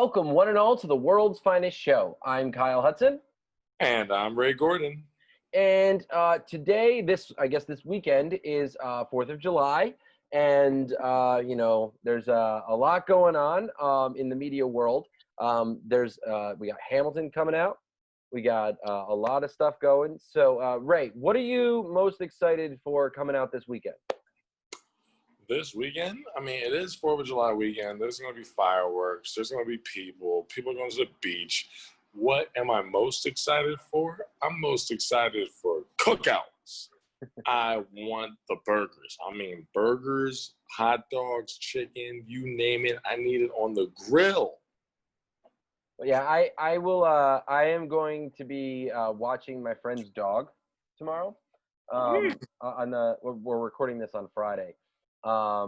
Welcome, one and all, to the world's finest show. I'm Kyle Hudson, And I'm Ray Gordon. and today, this weekend is 4th of July, and there's a lot going on in the media world. We got Hamilton coming out. We got a lot of stuff going. So, Ray, what are you most excited for coming out this weekend? This weekend, it is 4th of July weekend. There's going to be fireworks. There's going to be people. People are going to the beach. What am I most excited for? I'm most excited for cookouts. I want the burgers. Burgers, hot dogs, chicken, you name it. I need it on the grill. Yeah, I will. I am going to be watching my friend's dog tomorrow. We're recording this on Friday, because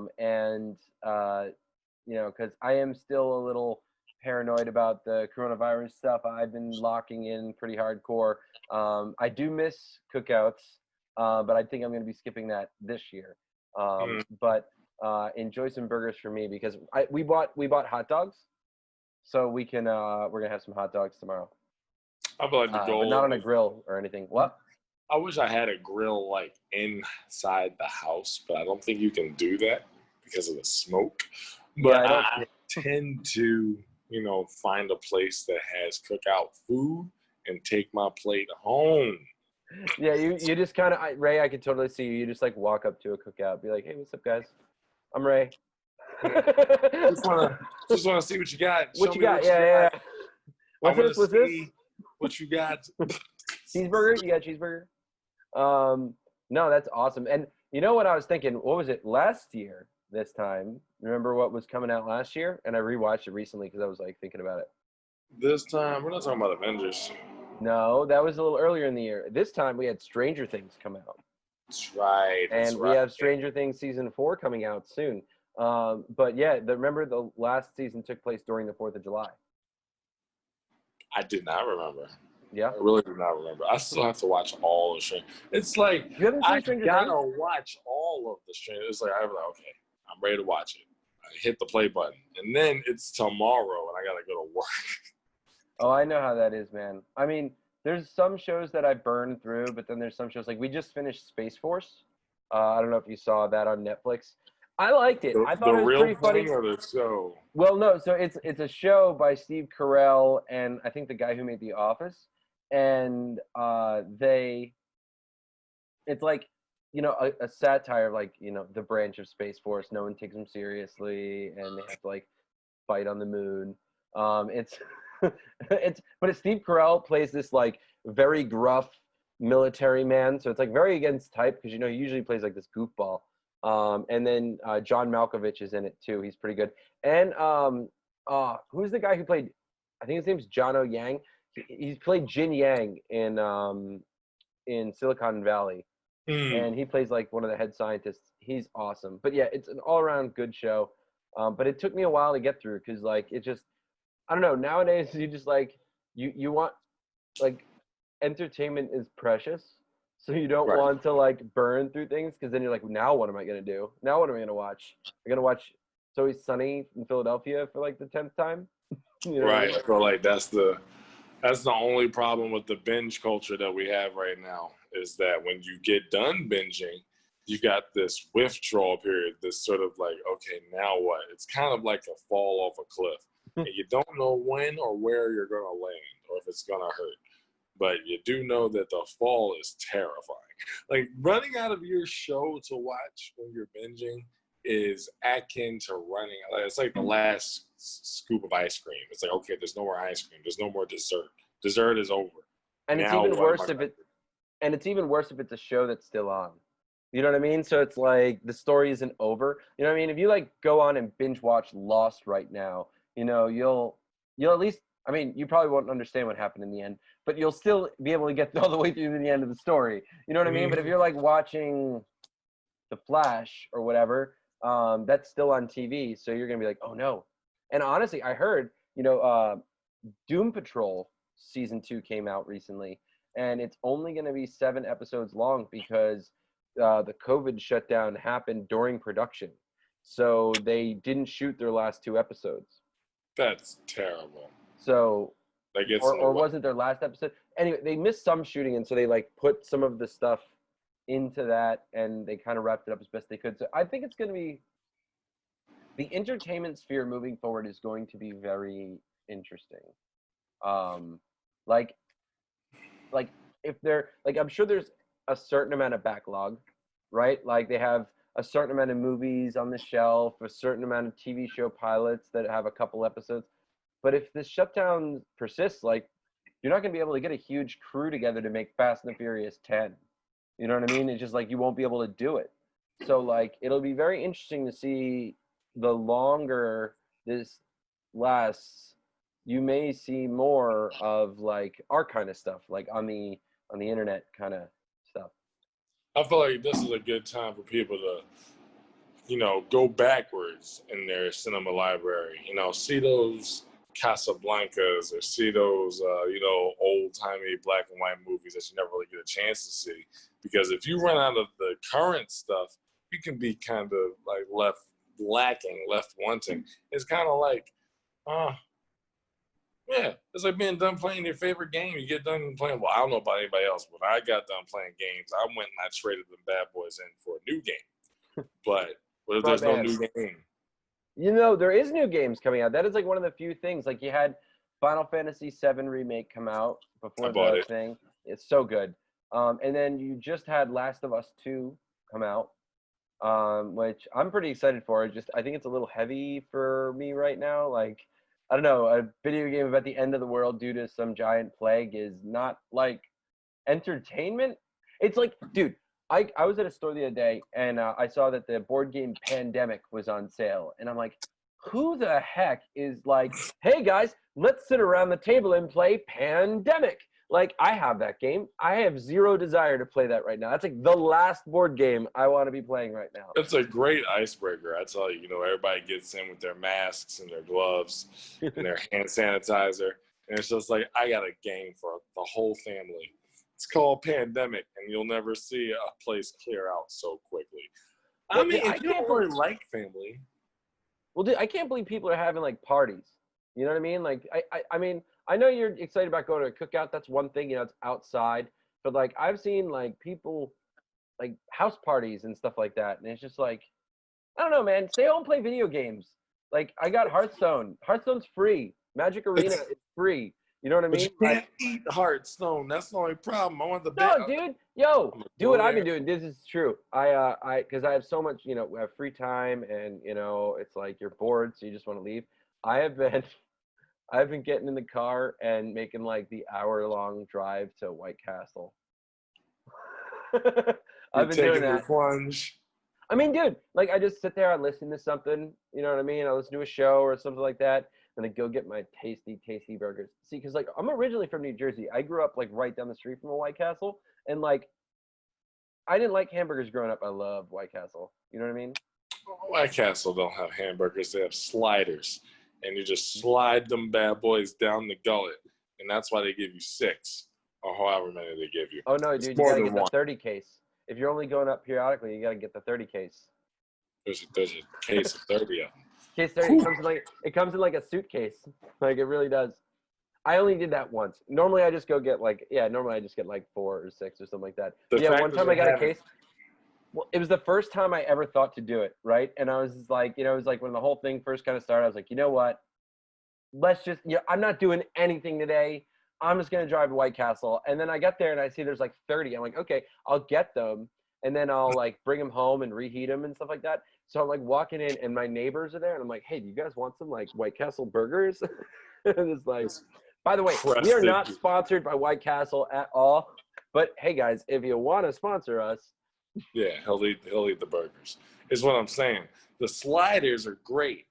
I am still a little paranoid about the coronavirus stuff. I've been locking in pretty hardcore. I do miss cookouts, but I think I'm going to be skipping that this year. But enjoy some burgers for me because we bought hot dogs. So we're gonna have some hot dogs tomorrow. I feel like the goal, but not on a grill or anything. What? I wish I had a grill like inside the house, but I don't think you can do that because of the smoke. But Yeah, I tend to, find a place that has cookout food and take my plate home. Yeah, you just kind of Ray. I can totally see you. You just like walk up to a cookout, be like, "Hey, what's up, guys? I'm Ray." just wanna see what you got. What you got? Yeah. What's this? What you got? Cheeseburger? You got cheeseburger? No, that's awesome. And you know what I was thinking? What was it last year? This time, remember what was coming out last year? And I rewatched it recently because I was like thinking about it. This time, we're not talking about Avengers. No, that was a little earlier in the year. This time we had Stranger Things come out. That's right. We have Stranger Things season 4 coming out soon. But yeah, remember the last season took place during the 4th of July. I did not remember. Yeah, I really do not remember. I still have to watch all the Stranger. It's like you haven't seen I Stranger gotta Things? watch all of the Stranger. It's like I'm like, okay, I'm ready to watch it. I hit the play button, and then it's tomorrow, and I gotta go to work. Oh, I know how that is, man. There's some shows that I burn through, but then there's some shows like we just finished Space Force. I don't know if you saw that on Netflix. I liked it. I thought it was pretty funny. Or the show? Well, no. So it's a show by Steve Carell and I think the guy who made The Office, and it's like a satire of like the branch of Space Force. No one takes them seriously, and they have to like fight on the moon. It's but Steve Carell plays this like very gruff military man, so it's like very against type because he usually plays like this goofball. And then John Malkovich is in it too. He's pretty good. And who's the guy who played? I think his name's John O. Yang. He's played Jin Yang in Silicon Valley, and he plays like one of the head scientists. He's awesome. But yeah, it's an all-around good show. But it took me a while to get through because like it just, I don't know. Nowadays you just like you want like entertainment is precious. So you don't want to like burn through things because then you're like, now what am I gonna do? Now what am I gonna watch? I'm gonna watch It's Always Sunny in Philadelphia for like the 10th time. Right. I feel like that's the only problem with the binge culture that we have right now is that when you get done binging, you got this withdrawal period. This sort of like, okay, now what? It's kind of like a fall off a cliff, and you don't know when or where you're gonna land or if it's gonna hurt. But you do know that the fall is terrifying. Like running out of your show to watch when you're binging is akin to running. It's like the last scoop of ice cream. It's like, okay, there's no more ice cream. There's no more dessert. Dessert is over. And it's even worse if it's a show that's still on. You know what I mean? So it's like the story isn't over. You know what I mean? If you like go on and binge watch Lost right now, you'll at least, you probably won't understand what happened in the end, but you'll still be able to get all the way through to the end of the story. You know what I mean? But if you're like watching The Flash or whatever, that's still on TV, so you're gonna be like, oh no. And honestly, I heard, Doom Patrol season 2 came out recently, and it's only gonna be 7 episodes long because the COVID shutdown happened during production, so they didn't shoot their last 2 episodes. That's terrible. So, That gets or wasn't their last episode? Anyway, they missed some shooting, and so they like put some of the stuff into that, and they kind of wrapped it up as best they could. So I think it's going to be the entertainment sphere moving forward is going to be very interesting. Like if they're like, I'm sure there's a certain amount of backlog, right? Like they have a certain amount of movies on the shelf, a certain amount of TV show pilots that have a couple episodes. But if this shutdown persists, like you're not going to be able to get a huge crew together to make Fast and the Furious 10. You know what I mean? It's just like you won't be able to do it. So like it'll be very interesting to see the longer this lasts, you may see more of like our kind of stuff, like on the internet kind of stuff. I feel like this is a good time for people to, go backwards in their cinema library. See those Casablancas or see those, old-timey black and white movies that you never really get a chance to see. Because if you run out of the current stuff, you can be kind of like left lacking, left wanting. It's kind of like, yeah, it's like being done playing your favorite game. You get done playing. Well, I don't know about anybody else. When I got done playing games, I went and I traded them bad boys in for a new game. But what if there's no new game? There is new games coming out. That is like one of the few things. Like you had Final Fantasy VII Remake come out before the thing. It's so good. And then you just had Last of Us 2 come out, which I'm pretty excited for. I think it's a little heavy for me right now. Like, I don't know, a video game about the end of the world due to some giant plague is not like entertainment. It's like, dude, I was at a store the other day and I saw that the board game Pandemic was on sale. And I'm like, who the heck is like, hey guys, let's sit around the table and play Pandemic. Like, I have that game. I have zero desire to play that right now. That's like the last board game I want to be playing right now. It's a great icebreaker. I tell you, everybody gets in with their masks and their gloves and their hand sanitizer. And it's just like, I got a game for the whole family. It's called Pandemic, and you'll never see a place clear out so quickly. I mean, if you don't really like family. Well, dude, I can't believe people are having like parties. You know what I mean? Like, I mean, I know you're excited about going to a cookout. That's one thing, it's outside. But like, I've seen like people like house parties and stuff like that. And it's just like, I don't know, man. Stay home, play video games. Like, I got Hearthstone. Hearthstone's free. Magic Arena is free. You know what I mean? But you can't eat Hearthstone. That's the only problem. I want the No, dude. Yo, do what I've been doing. This is true. Because I have so much, we have free time, and it's like you're bored, so you just want to leave. I've been getting in the car and making like the hour-long drive to White Castle. I've been doing that. Plunge. I mean, dude, like I just sit there, I listen to something, you know what I mean? I listen to a show or something like that, and I go get my tasty, tasty burgers. See, because like I'm originally from New Jersey. I grew up like right down the street from a White Castle, and like I didn't like hamburgers growing up. I love White Castle. You know what I mean? White Castle don't have hamburgers. They have sliders. And you just slide them bad boys down the gullet. And that's why they give you 6 or however many they give you. Oh, no, dude, you got to get the 30 case. If you're only going up periodically, you got to get the 30 case. There's a case of 30 of them. Case 30 comes in like a suitcase. Like, it really does. I only did that once. Normally, I just get like 4 or 6 or something like that. Yeah, one time I got a case. Well, it was the first time I ever thought to do it, right? And I was like, it was like when the whole thing first kind of started, I was like, you know what? Let's just, I'm not doing anything today. I'm just going to drive to White Castle. And then I got there and I see there's like 30. I'm like, okay, I'll get them. And then I'll like bring them home and reheat them and stuff like that. So I'm like walking in and my neighbors are there. And I'm like, hey, do you guys want some like White Castle burgers? And it's like, by the way, we are not sponsored by White Castle at all. But hey, guys, if you want to sponsor us, yeah, he'll eat the burgers. Is what I'm saying. The sliders are great,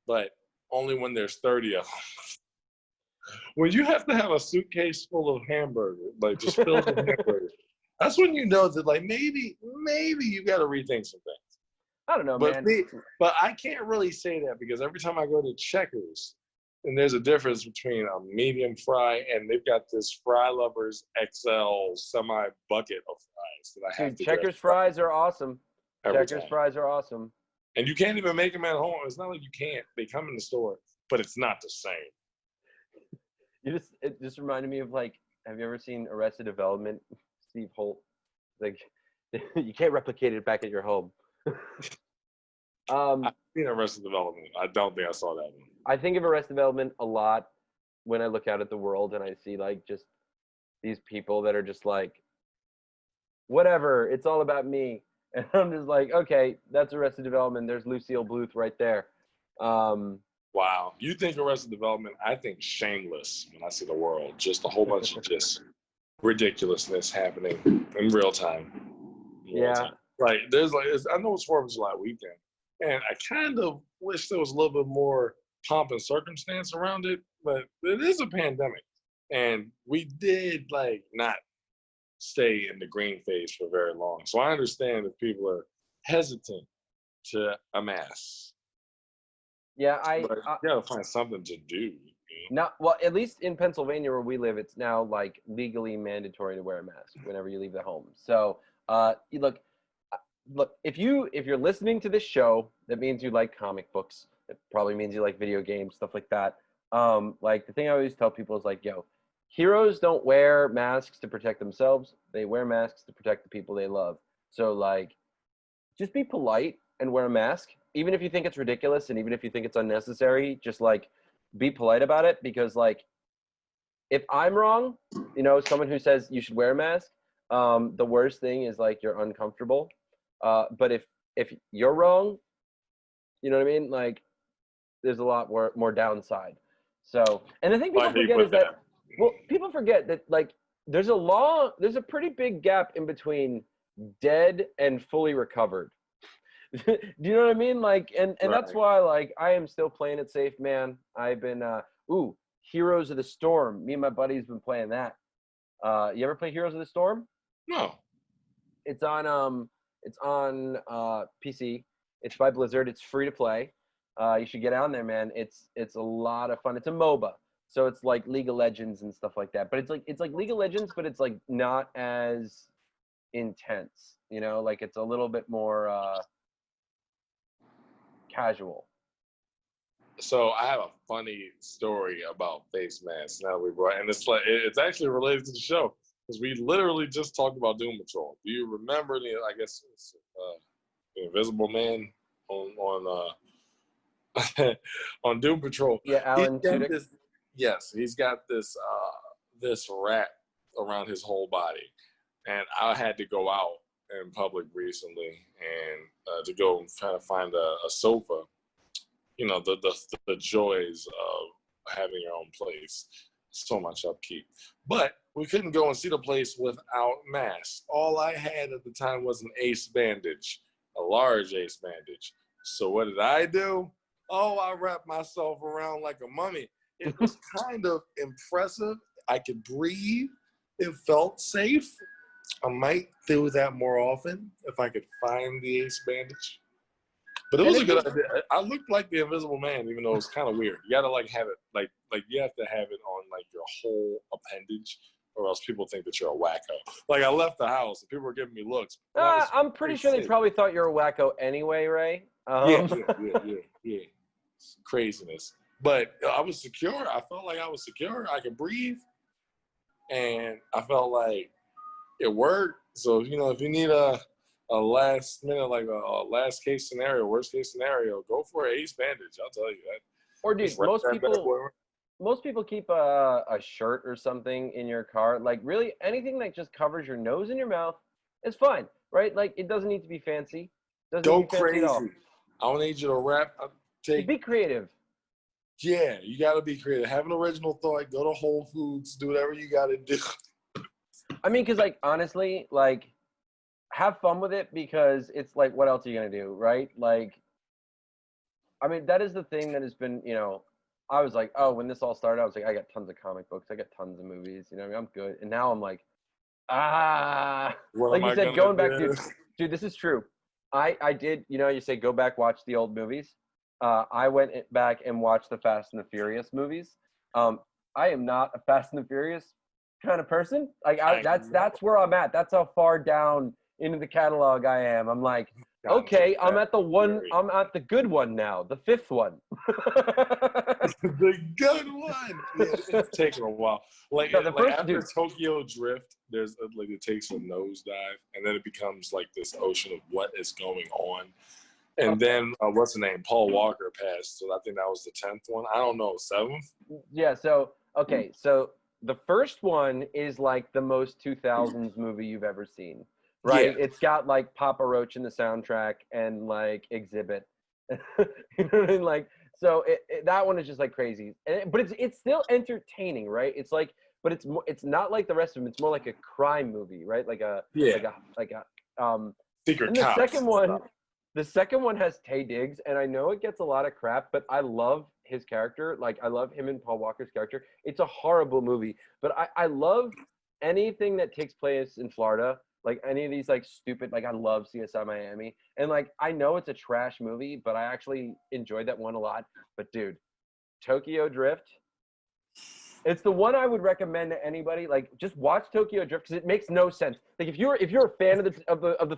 but only when there's 30 of them. When you have to have a suitcase full of hamburgers, like just filled with hamburgers, that's when you know that like maybe you got to rethink some things. I don't know, man. But I can't really say that because every time I go to Checkers, and there's a difference between a medium fry and they've got this Fry Lovers XL semi bucket of fries that I have to Checkers fries are awesome. Fries are awesome. And you can't even make them at home. It's not like you can't. They come in the store. but it's not the same. It just reminded me of, like, have you ever seen Arrested Development? Steve Holt, like, you can't replicate it back at your home. I've seen Arrested Development. I don't think I saw that one. I think of Arrested Development a lot when I look out at the world and I see, like, just these people that are just like, whatever, it's all about me. And I'm just like, okay, that's Arrested Development. There's Lucille Bluth right there. Wow. You think Arrested Development, I think Shameless when I see the world. Just a whole bunch of just ridiculousness happening in real time. Yeah. Like, I know it's 4th of July weekend, and I kind of wish there was a little bit more pomp and circumstance around it, but it is a pandemic. And we did, like, not stay in the green phase for very long. So I understand if people are hesitant to amass. Yeah, but you gotta find something to do. Not well, at least in Pennsylvania where we live, it's now, like, legally mandatory to wear a mask whenever you leave the home. So, look, if you're listening to this show, that means you like comic books. It probably means you like video games, stuff like that. Like, the thing I always tell people is, like, yo, heroes don't wear masks to protect themselves. They wear masks to protect the people they love. So, like, just be polite and wear a mask, even if you think it's ridiculous and even if you think it's unnecessary. Just, like, be polite about it, because, like, if I'm wrong, someone who says you should wear a mask, the worst thing is, like, you're uncomfortable. But if you're wrong, you know what I mean? Like, there's a lot more downside. So, and the thing people forget is that, well, people forget that, like, there's a pretty big gap in between dead and fully recovered. Do you know what I mean? Like, and Right. That's why, like, I am still playing it safe, man. I've been, Heroes of the Storm. Me and my buddies been playing that. You ever play Heroes of the Storm? No. It's on PC. It's by Blizzard. It's free to play. You should get on there, man. It's a lot of fun. It's a MOBA, so it's like League of Legends and stuff like that. But it's like League of Legends, but it's, like, not as intense. Like, it's a little bit more casual. So I have a funny story about face masks. Now we brought, and it's actually related to the show because we literally just talked about Doom Patrol. Do you remember the Invisible Man on on Doom Patrol? Yeah, Alan Tudyk. Yes, he's got this wrap around his whole body, and I had to go out in public recently and to go and try to find a sofa. The joys of having your own place. So much upkeep. But we couldn't go and see the place without masks. All I had at the time was an ace bandage, a large ace bandage. So what did I do? Oh, I wrapped myself around like a mummy. It was kind of impressive. I could breathe. It felt safe. I might do that more often if I could find the ace bandage. But it was a good idea. I looked like the Invisible Man, even though it was kind of weird. You gotta, like, have it like you have to have it on, like, your whole appendage, or else people think that you're a wacko. Like, I left the house and people were giving me looks. I'm pretty sure they probably thought you're a wacko anyway, Ray. Yeah. It's craziness. But I was secure. I felt like I was secure. I could breathe, and I felt like it worked. So if you need a last minute, like a last case scenario, worst case scenario, go for an ace bandage. I'll tell you that. Or, dude, most people keep a shirt or something in your car. Like, really, anything that just covers your nose and your mouth is fine, right? Like, it doesn't need to be fancy. Go crazy. I don't need you to wrap. Be creative. Yeah, you got to be creative. Have an original thought. Go to Whole Foods. Do whatever you got to do. I mean, because, like, honestly, like, have fun with it, because it's like, what else are you going to do, right? Like, I mean, that is the thing that has been, I was like, oh, when this all started, I was like, I got tons of comic books. I got tons of movies. I'm good. And now I'm like, like you said, going back, dude, this is true. I did, you say go back, watch the old movies. I went back and watched the Fast and the Furious movies. I am not a Fast and the Furious kind of person. Like, that's where I'm at. That's how far down into the catalog I am. I'm like, Okay, I'm at the one. Fury. I'm at the good one now. The fifth one. The good one. It's taking a while. Like, No, the like first, after dude. Tokyo Drift, there's like it takes a nosedive, and then it becomes like this ocean of what is going on. And then what's the name? Paul Walker passed, so I think that was the 10th one. I don't know, 7th. Yeah. So okay. So the first one is like the most 2000s movie you've ever seen, right? Yeah. It's got like Papa Roach in the soundtrack and like Exhibit. You know what I mean? Like, so that one is just like crazy, but it's still entertaining, right? It's like, but it's not like the rest of them. It's more like a crime movie, right? Like a Yeah. like a Secret And the Cops. second one, the second one has Taye Diggs, and I know it gets a lot of crap, but I love his character. Like, I love him and Paul Walker's character. It's a horrible movie, but I love anything that takes place in Florida. Like any of these like stupid, like I love CSI Miami, and like I know it's a trash movie, but I actually enjoyed that one a lot. But dude, Tokyo Drift. It's the one I would recommend to anybody. Like, just watch Tokyo Drift because it makes no sense. Like, if you're a fan of the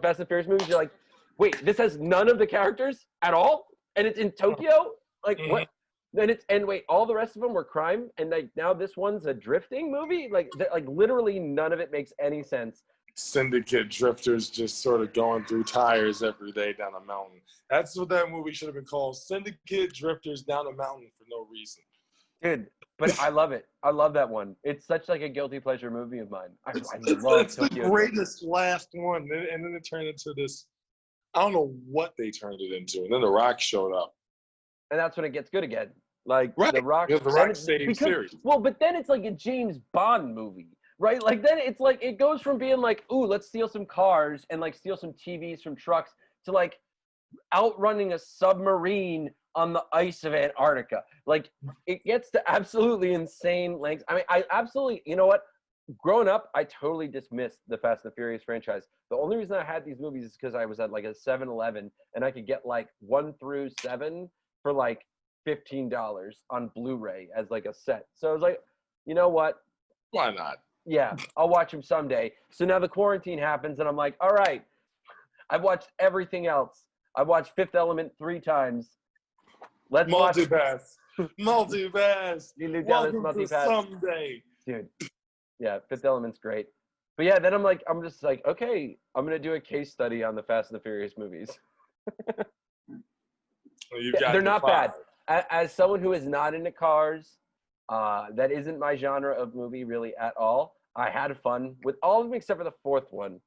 Fast and Furious movies, you're like, wait, this has none of the characters at all, and it's in Tokyo. Like, what? And wait, all the rest of them were crime, and like now this one's a drifting movie. Like literally none of it makes any sense. Syndicate drifters just sort of going through tires every day down a mountain. That's what that movie should have been called. Syndicate drifters down a mountain for no reason. Dude, but I love it. I love that one. It's such like a guilty pleasure movie of mine. I love It's the Tokyo greatest last one, and then it turned into this. I don't know what they turned it into, and then The Rock showed up. And that's when it gets good again. Like Right. The Rock. Yeah, The Rock saved series. Well, but then it's like a James Bond movie, right? Like then it's like it goes from being like, ooh, let's steal some cars and like steal some TVs from trucks to like outrunning a submarine on the ice of Antarctica. Like it gets to absolutely insane lengths. I mean, I absolutely, you know what? Growing up, I totally dismissed the Fast and the Furious franchise. The only reason I had these movies is because I was at like a 7-Eleven and I could get like 1 through 7 for like $15 on Blu-ray as like a set. So I was like, you know what? Why not? Yeah, I'll watch them someday. So now the quarantine happens and I'm like, all right, I've watched everything else. I've watched Fifth Element 3 times. Let's Multipass. Multipass. Welcome to someday. Dude, yeah, Fifth Element's great. But yeah, then I'm just like, okay, I'm going to do a case study on the Fast and the Furious movies. They're not bad. As someone who is not into cars, that isn't my genre of movie really at all. I had fun with all of them except for the fourth one.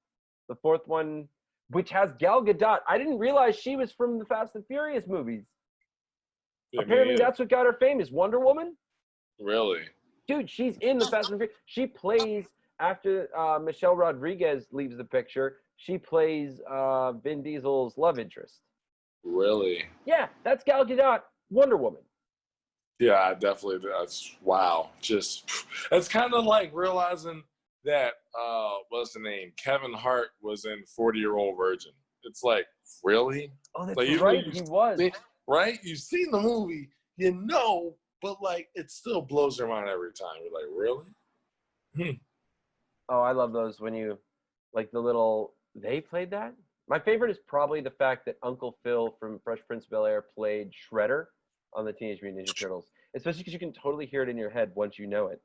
The fourth one, which has Gal Gadot. I didn't realize she was from the Fast and Furious movies. Yeah, apparently that's what got her famous. Wonder Woman? Really? Dude, she's in the Fast and Furious. She plays, after Michelle Rodriguez leaves the picture, she plays Vin Diesel's love interest. Really? Yeah, that's Gal Gadot, Wonder Woman. Yeah, definitely. That's wow. Just it's kind of like realizing that what's the name? Kevin Hart was in 40-Year-Old Virgin. It's like, really? Oh, that's like, right. He was. Right? You've seen the movie, you know, but like it still blows your mind every time. You're like, really? Oh, I love those when you like the little they played that. My favorite is probably the fact that Uncle Phil from Fresh Prince of Bel-Air played Shredder on the Teenage Mutant Ninja Turtles, especially because you can totally hear it in your head once you know it.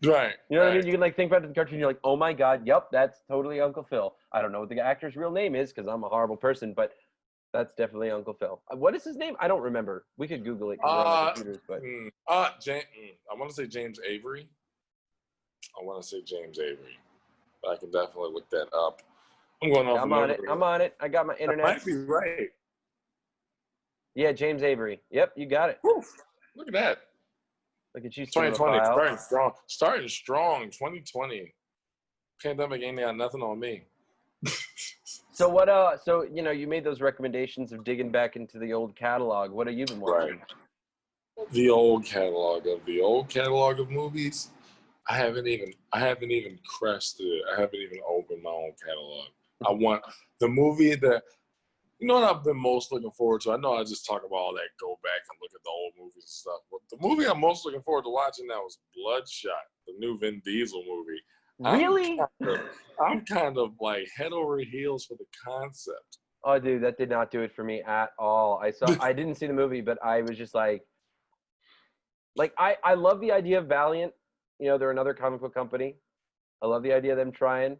Right. You know what right. I mean? You can like think about the cartoon, and you're like, oh my God, yep, that's totally Uncle Phil. I don't know what the actor's real name is because I'm a horrible person, but that's definitely Uncle Phil. What is his name? I don't remember. We could Google it. Computers, but I want to say James Avery. But I can definitely look that up. I'm going off. I'm on it. I got my internet. That might be right. Yeah, James Avery. Yep, you got it. Woo. Look at that. Look at you. 2020 starting strong. 2020. Pandemic ain't got nothing on me. So what? So you know, you made those recommendations of digging back into the old catalog. What have you been watching? Right. The old catalog of movies. I haven't even crested it. I haven't even opened my own catalog. I want the movie that, you know what I've been most looking forward to? I know I just talk about all that, go back and look at the old movies and stuff. But the movie I'm most looking forward to watching now is Bloodshot, the new Vin Diesel movie. Really? I'm kind of like head over heels for the concept. Oh, dude, that did not do it for me at all. I didn't see the movie, but I was just like I love the idea of Valiant. You know, they're another comic book company. I love the idea of them trying,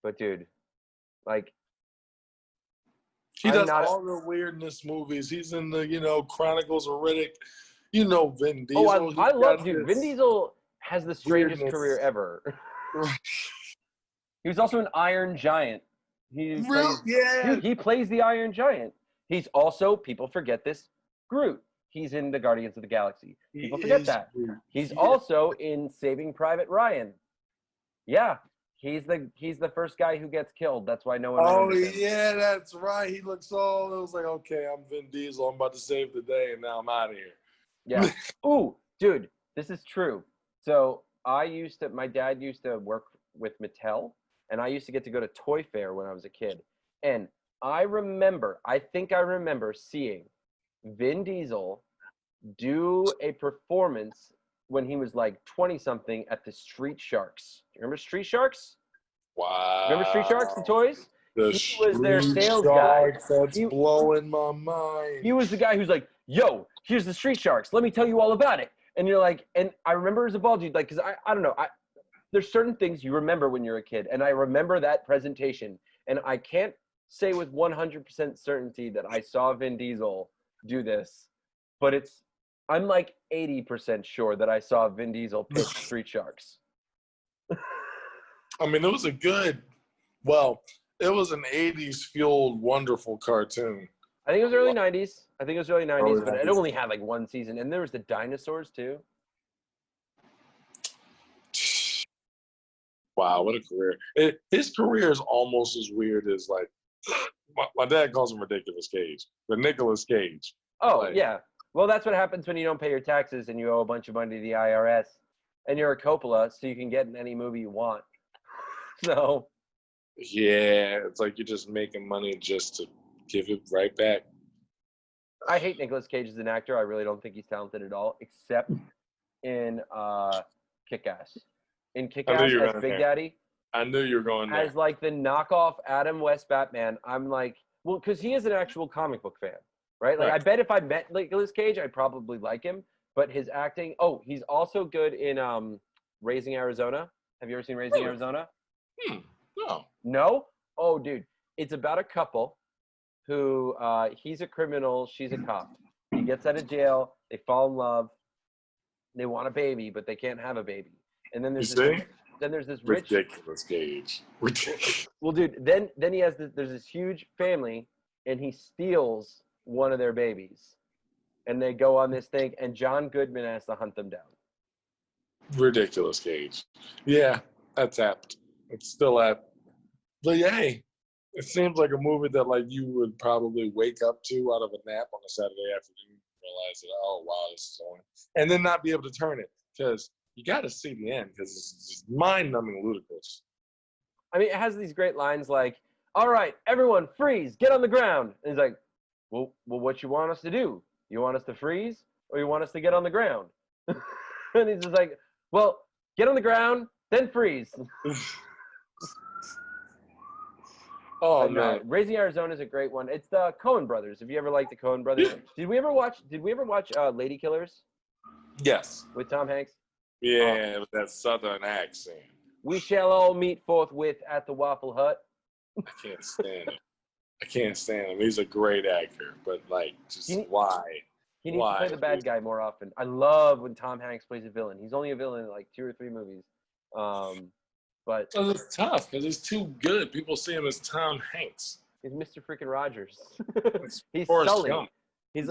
but dude, like, He I'm does not. all the weirdness movies. He's in the, Chronicles of Riddick. Vin Oh, Diesel. I He's love, got dude. Vin this Diesel has the strangest weirdness. career ever. He was also an Iron Giant. Yeah. He plays the Iron Giant. He's also, people forget this, Groot. He's in the Guardians of the Galaxy. People forget that. He's also in Saving Private Ryan. Yeah, he's the first guy who gets killed. That's why no one remembers him. Yeah, that's right. He looks all. It was like, okay, I'm Vin Diesel. I'm about to save the day, and now I'm out of here. Yeah. Ooh, dude, this is true. So my dad used to work with Mattel, and I used to get to go to Toy Fair when I was a kid. And I think I remember seeing Vin Diesel do a performance when he was like 20-something at the Street Sharks. Do you remember Street Sharks? Wow. Remember Street Sharks, the toys? He was their sales guy. That's blowing my mind. He was the guy who's like, yo, here's the Street Sharks. Let me tell you all about it. And you're like, and I remember as a ball dude, like, because I don't know. There's certain things you remember when you're a kid. And I remember that presentation. And I can't say with 100% certainty that I saw Vin Diesel do this. But I'm like 80% sure that I saw Vin Diesel pitch Street Sharks. I mean, it was an 80s fueled, wonderful cartoon. I think it was early 90s. But it only had like one season. And there was the dinosaurs too. Wow, what a career. His career is almost as weird as, like, my dad calls him Ridiculous Cage, but Nicolas Cage. Oh, like, yeah. Well, that's what happens when you don't pay your taxes and you owe a bunch of money to the IRS. And you're a Coppola, so you can get in any movie you want. So. Yeah, it's like you're just making money just to give it right back. I hate Nicolas Cage as an actor. I really don't think he's talented at all, except in Kick-Ass. In Kick-Ass as Big Daddy. I knew you were going there. As like the knockoff Adam West Batman, I'm like, well, because he is an actual comic book fan, right? Like, right. I bet if I met Nicolas Cage, I'd probably like him. But his acting, he's also good in Raising Arizona. Have you ever seen Raising Arizona? No. No? Oh, dude. It's about a couple who, he's a criminal, she's a cop. He gets out of jail, they fall in love, they want a baby, but they can't have a baby. And then there's this rich Ridiculous Cage. Well, dude, then he has there's this huge family, and he steals one of their babies, and they go on this thing, and John Goodman has to hunt them down. Ridiculous Cage. Yeah, that's apt. It's still apt. But hey, it seems like a movie that, like, you would probably wake up to out of a nap on a Saturday afternoon and realize that, oh wow, this is on, and then not be able to turn it because you got to see the end because it's just mind-numbing ludicrous. I mean, it has these great lines like, all right, everyone freeze, get on the ground. And he's like, well, what you want us to do? You want us to freeze or you want us to get on the ground? And he's just like, well, get on the ground, then freeze. Oh, man. Raising Arizona is a great one. It's the Coen brothers. Have you ever liked the Coen brothers? Did we ever watch Lady Killers? Yes. With Tom Hanks? Yeah, with that southern accent. We shall all meet forthwith at the Waffle Hut. I can't stand him. He's a great actor, but, like, just why? He needs to play the bad guy more often. I love when Tom Hanks plays a villain. He's only a villain in like 2 or 3 movies. But it's tough because he's too good. People see him as Tom Hanks. He's Mr. Freaking Rogers. He's Forrest Sully. Gump. He's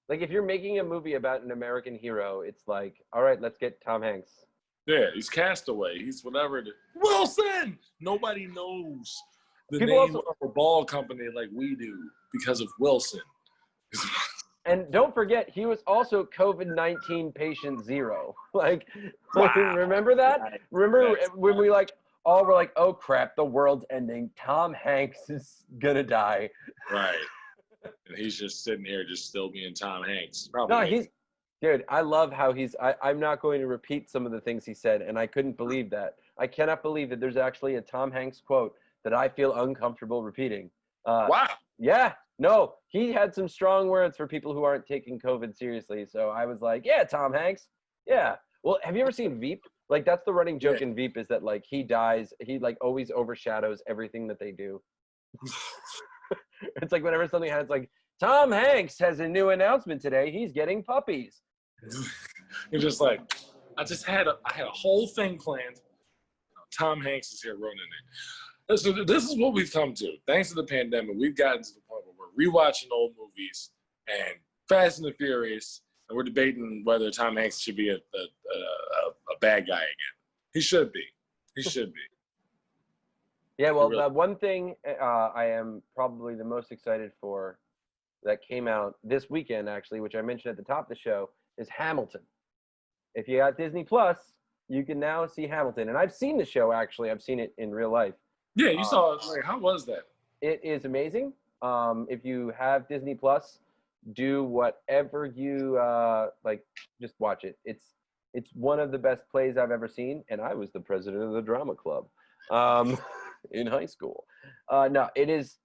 like if you're making a movie about an American hero, it's like, all right, let's get Tom Hanks. Yeah, he's Castaway. He's whatever. Wilson! Nobody knows the name of a ball company like we do because of Wilson. And don't forget, he was also COVID-19 patient 0. Like, remember that? Remember when we all were like, oh crap, the world's ending. Tom Hanks is gonna die. Right. And he's just sitting here just still being Tom Hanks. Dude, I love how I'm not going to repeat some of the things he said, and I couldn't believe that. I cannot believe that there's actually a Tom Hanks quote that I feel uncomfortable repeating. Wow. Yeah, no, he had some strong words for people who aren't taking COVID seriously. So I was like, yeah, Tom Hanks. Yeah. Well, have you ever seen Veep? Like, that's the running joke in Veep, is that like he dies, he like always overshadows everything that they do. It's like whenever something happens, like Tom Hanks has a new announcement today. He's getting puppies. You're just like, I had a whole thing planned. Tom Hanks is here running it. So this is what we've come to. Thanks to the pandemic, we've gotten to the point where we're rewatching old movies and Fast and the Furious, and we're debating whether Tom Hanks should be a bad guy again. He should be. He should be. Yeah, well, the one thing I am probably the most excited for that came out this weekend, actually, which I mentioned at the top of the show, is Hamilton. If you got Disney Plus, you can now see Hamilton. And I've seen the show, actually. I've seen it in real life. Yeah, you saw it. Like, how was that? It is amazing. If you have Disney Plus, do whatever you like. Just watch it. It's one of the best plays I've ever seen, and I was the president of the drama club in high school. No, it is,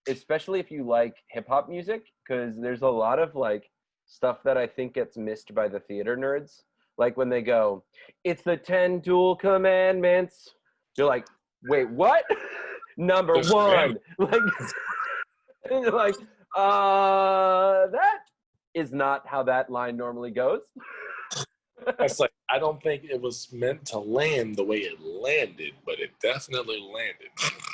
especially if you like hip hop music, because there's a lot of like stuff that I think gets missed by the theater nerds. Like when they go, "It's the 10 dual commandments." You're like, "Wait, what?" Number one, like, and you're like, that is not how that line normally goes. It's like, I don't think it was meant to land the way it landed, but it definitely landed.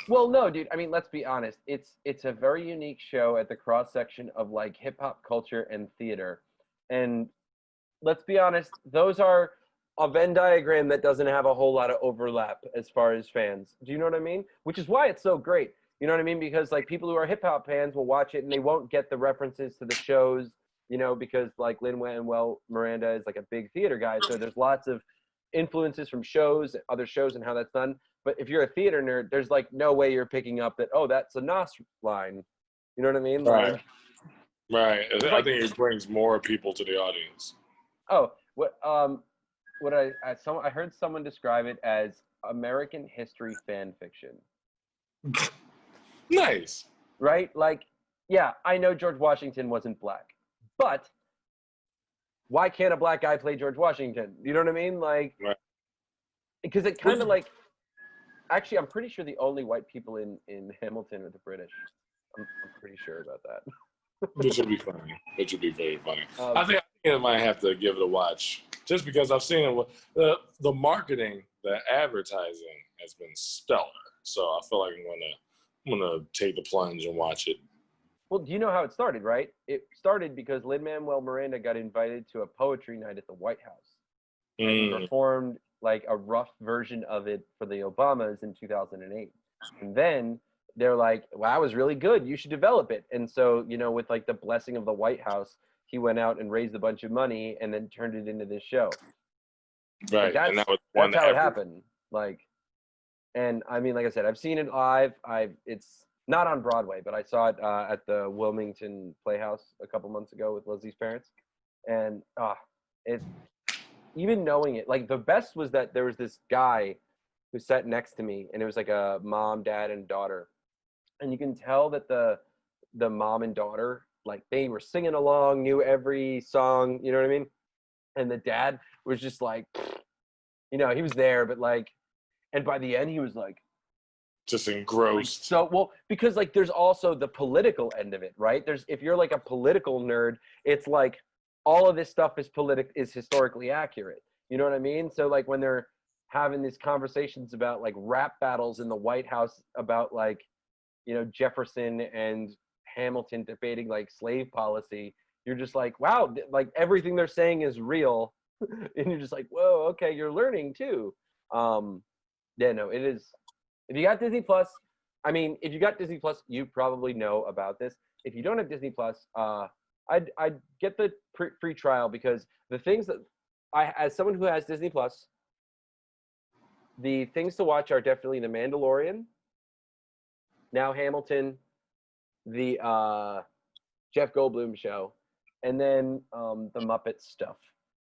Well, no, dude. I mean, let's be honest. It's a very unique show at the cross section of like hip hop culture and theater, and let's be honest, those are a Venn diagram that doesn't have a whole lot of overlap as far as fans. Do you know what I mean? Which is why it's so great. You know what I mean? Because like people who are hip hop fans will watch it and they won't get the references to the shows, you know, because like Lin-Manuel Miranda is like a big theater guy. So there's lots of influences from shows, other shows, and how that's done. But if you're a theater nerd, there's like no way you're picking up that, oh, that's a Nas line. You know what I mean? Right. Like, Right. I think it brings more people to the audience. Oh, what I heard someone describe it as American history fan fiction. Nice. Right? Like, yeah, I know George Washington wasn't black, but why can't a black guy play George Washington? You know what I mean? Like, right. Because it kind of like, actually, I'm pretty sure the only white people in Hamilton are the British. I'm pretty sure about that. Which would be funny. Which would be very funny. I think I might have to give it a watch, just because I've seen it. The marketing, the advertising has been stellar. So I feel like I'm gonna take the plunge and watch it. Well, do you know how it started, right? It started because Lin-Manuel Miranda got invited to a poetry night at the White House. And he performed like a rough version of it for the Obamas in 2008. And then they're like, wow, that was really good. You should develop it. And so, you know, with like the blessing of the White House, he went out and raised a bunch of money and then turned it into this show. Right. Like and that was one that's how it happened. Like, and I mean, like I said, I've seen it live. It's not on Broadway, but I saw it at the Wilmington Playhouse a couple months ago with Leslie's parents. And it's, even knowing it, like the best was that there was this guy who sat next to me, and it was like a mom, dad, and daughter. And you can tell that the mom and daughter, like they were singing along, knew every song, you know what I mean? And the dad was just like, you know, he was there, but like, and by the end he was like, just engrossed. So, well, because like there's also the political end of it, right? If you're like a political nerd, it's like all of this stuff is historically accurate. You know what I mean? So like when they're having these conversations about like rap battles in the White House about like, you know, Jefferson and Hamilton debating like slave policy, you're just like, wow, like everything they're saying is real. And you're just like, whoa, okay, you're learning too. Yeah, no, it is. If you got Disney Plus, I mean, if you got Disney Plus, you probably know about this. If you don't have Disney Plus, I'd get the free trial, because the things that as someone who has Disney Plus, the things to watch are definitely The Mandalorian, now Hamilton, the Jeff Goldblum show, and then the Muppet stuff,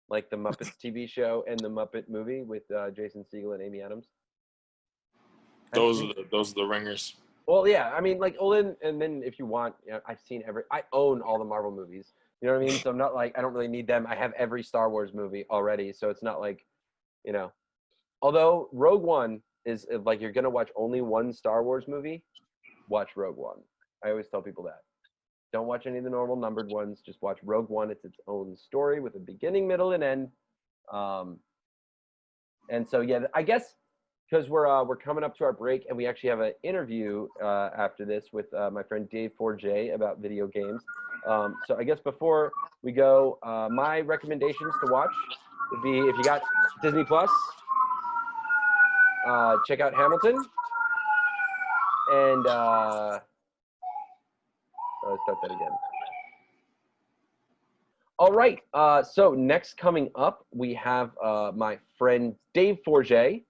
like the Muppets TV show and the Muppet movie with Jason Segel and Amy Adams. Those are the ringers. Well, yeah, I mean, like, and then if you want, I've seen I own all the Marvel movies. You know what I mean? So I'm not like, I don't really need them. I have every Star Wars movie already, so it's not like, although Rogue One is like, you're gonna watch only one Star Wars movie, watch Rogue One. I always tell people that. Don't watch any of the normal numbered ones. Just watch Rogue One. It's its own story with a beginning, middle, and end. And so, yeah, I guess because we're coming up to our break, and we actually have an interview after this with my friend Dave Forget about video games. So I guess before we go, my recommendations to watch would be, if you got Disney Plus, check out Hamilton. And let's start that again. All right. So next coming up, we have my friend Dave Forget,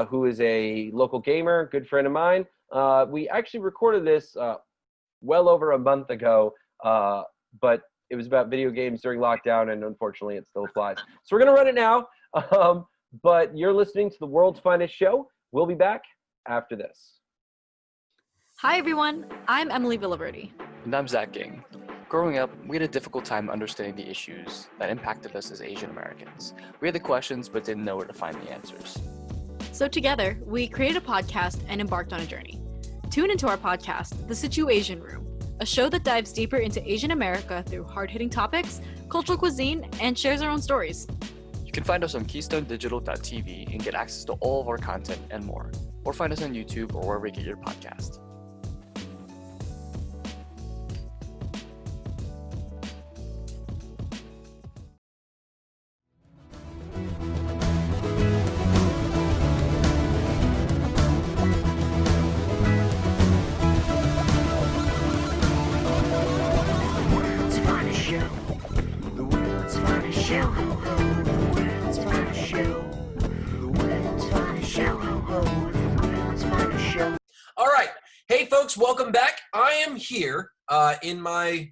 who is a local gamer, good friend of mine. We actually recorded this well over a month ago, but it was about video games during lockdown, and unfortunately it still applies. So we're going to run it now, but you're listening to the World's Finest Show. We'll be back after this. Hi everyone, I'm Emily Villaverde. And I'm Zach Ging. Growing up, we had a difficult time understanding the issues that impacted us as Asian Americans. We had the questions, but didn't know where to find the answers. So together, we created a podcast and embarked on a journey. Tune into our podcast, The Situasian Room, a show that dives deeper into Asian America through hard-hitting topics, cultural cuisine, and shares our own stories. You can find us on keystonedigital.tv and get access to all of our content and more. Or find us on YouTube or wherever you get your podcast. Welcome back. I am here in my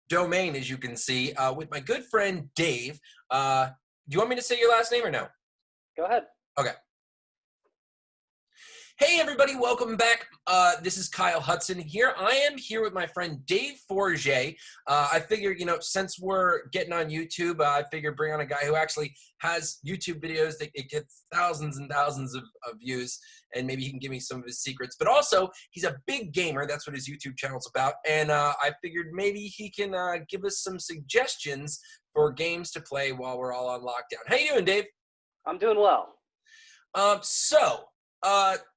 domain, as you can see, with my good friend Dave. Do you want me to say your last name or no? Go ahead. Okay. Hey everybody, welcome back. This is Kyle Hudson here. I am here with my friend Dave Forget. I figured, since we're getting on YouTube, I figured bring on a guy who actually has YouTube videos that it gets thousands and thousands of views, and maybe he can give me some of his secrets. But also, he's a big gamer. That's what his YouTube channel's about. And I figured maybe he can give us some suggestions for games to play while we're all on lockdown. How you doing, Dave? I'm doing well.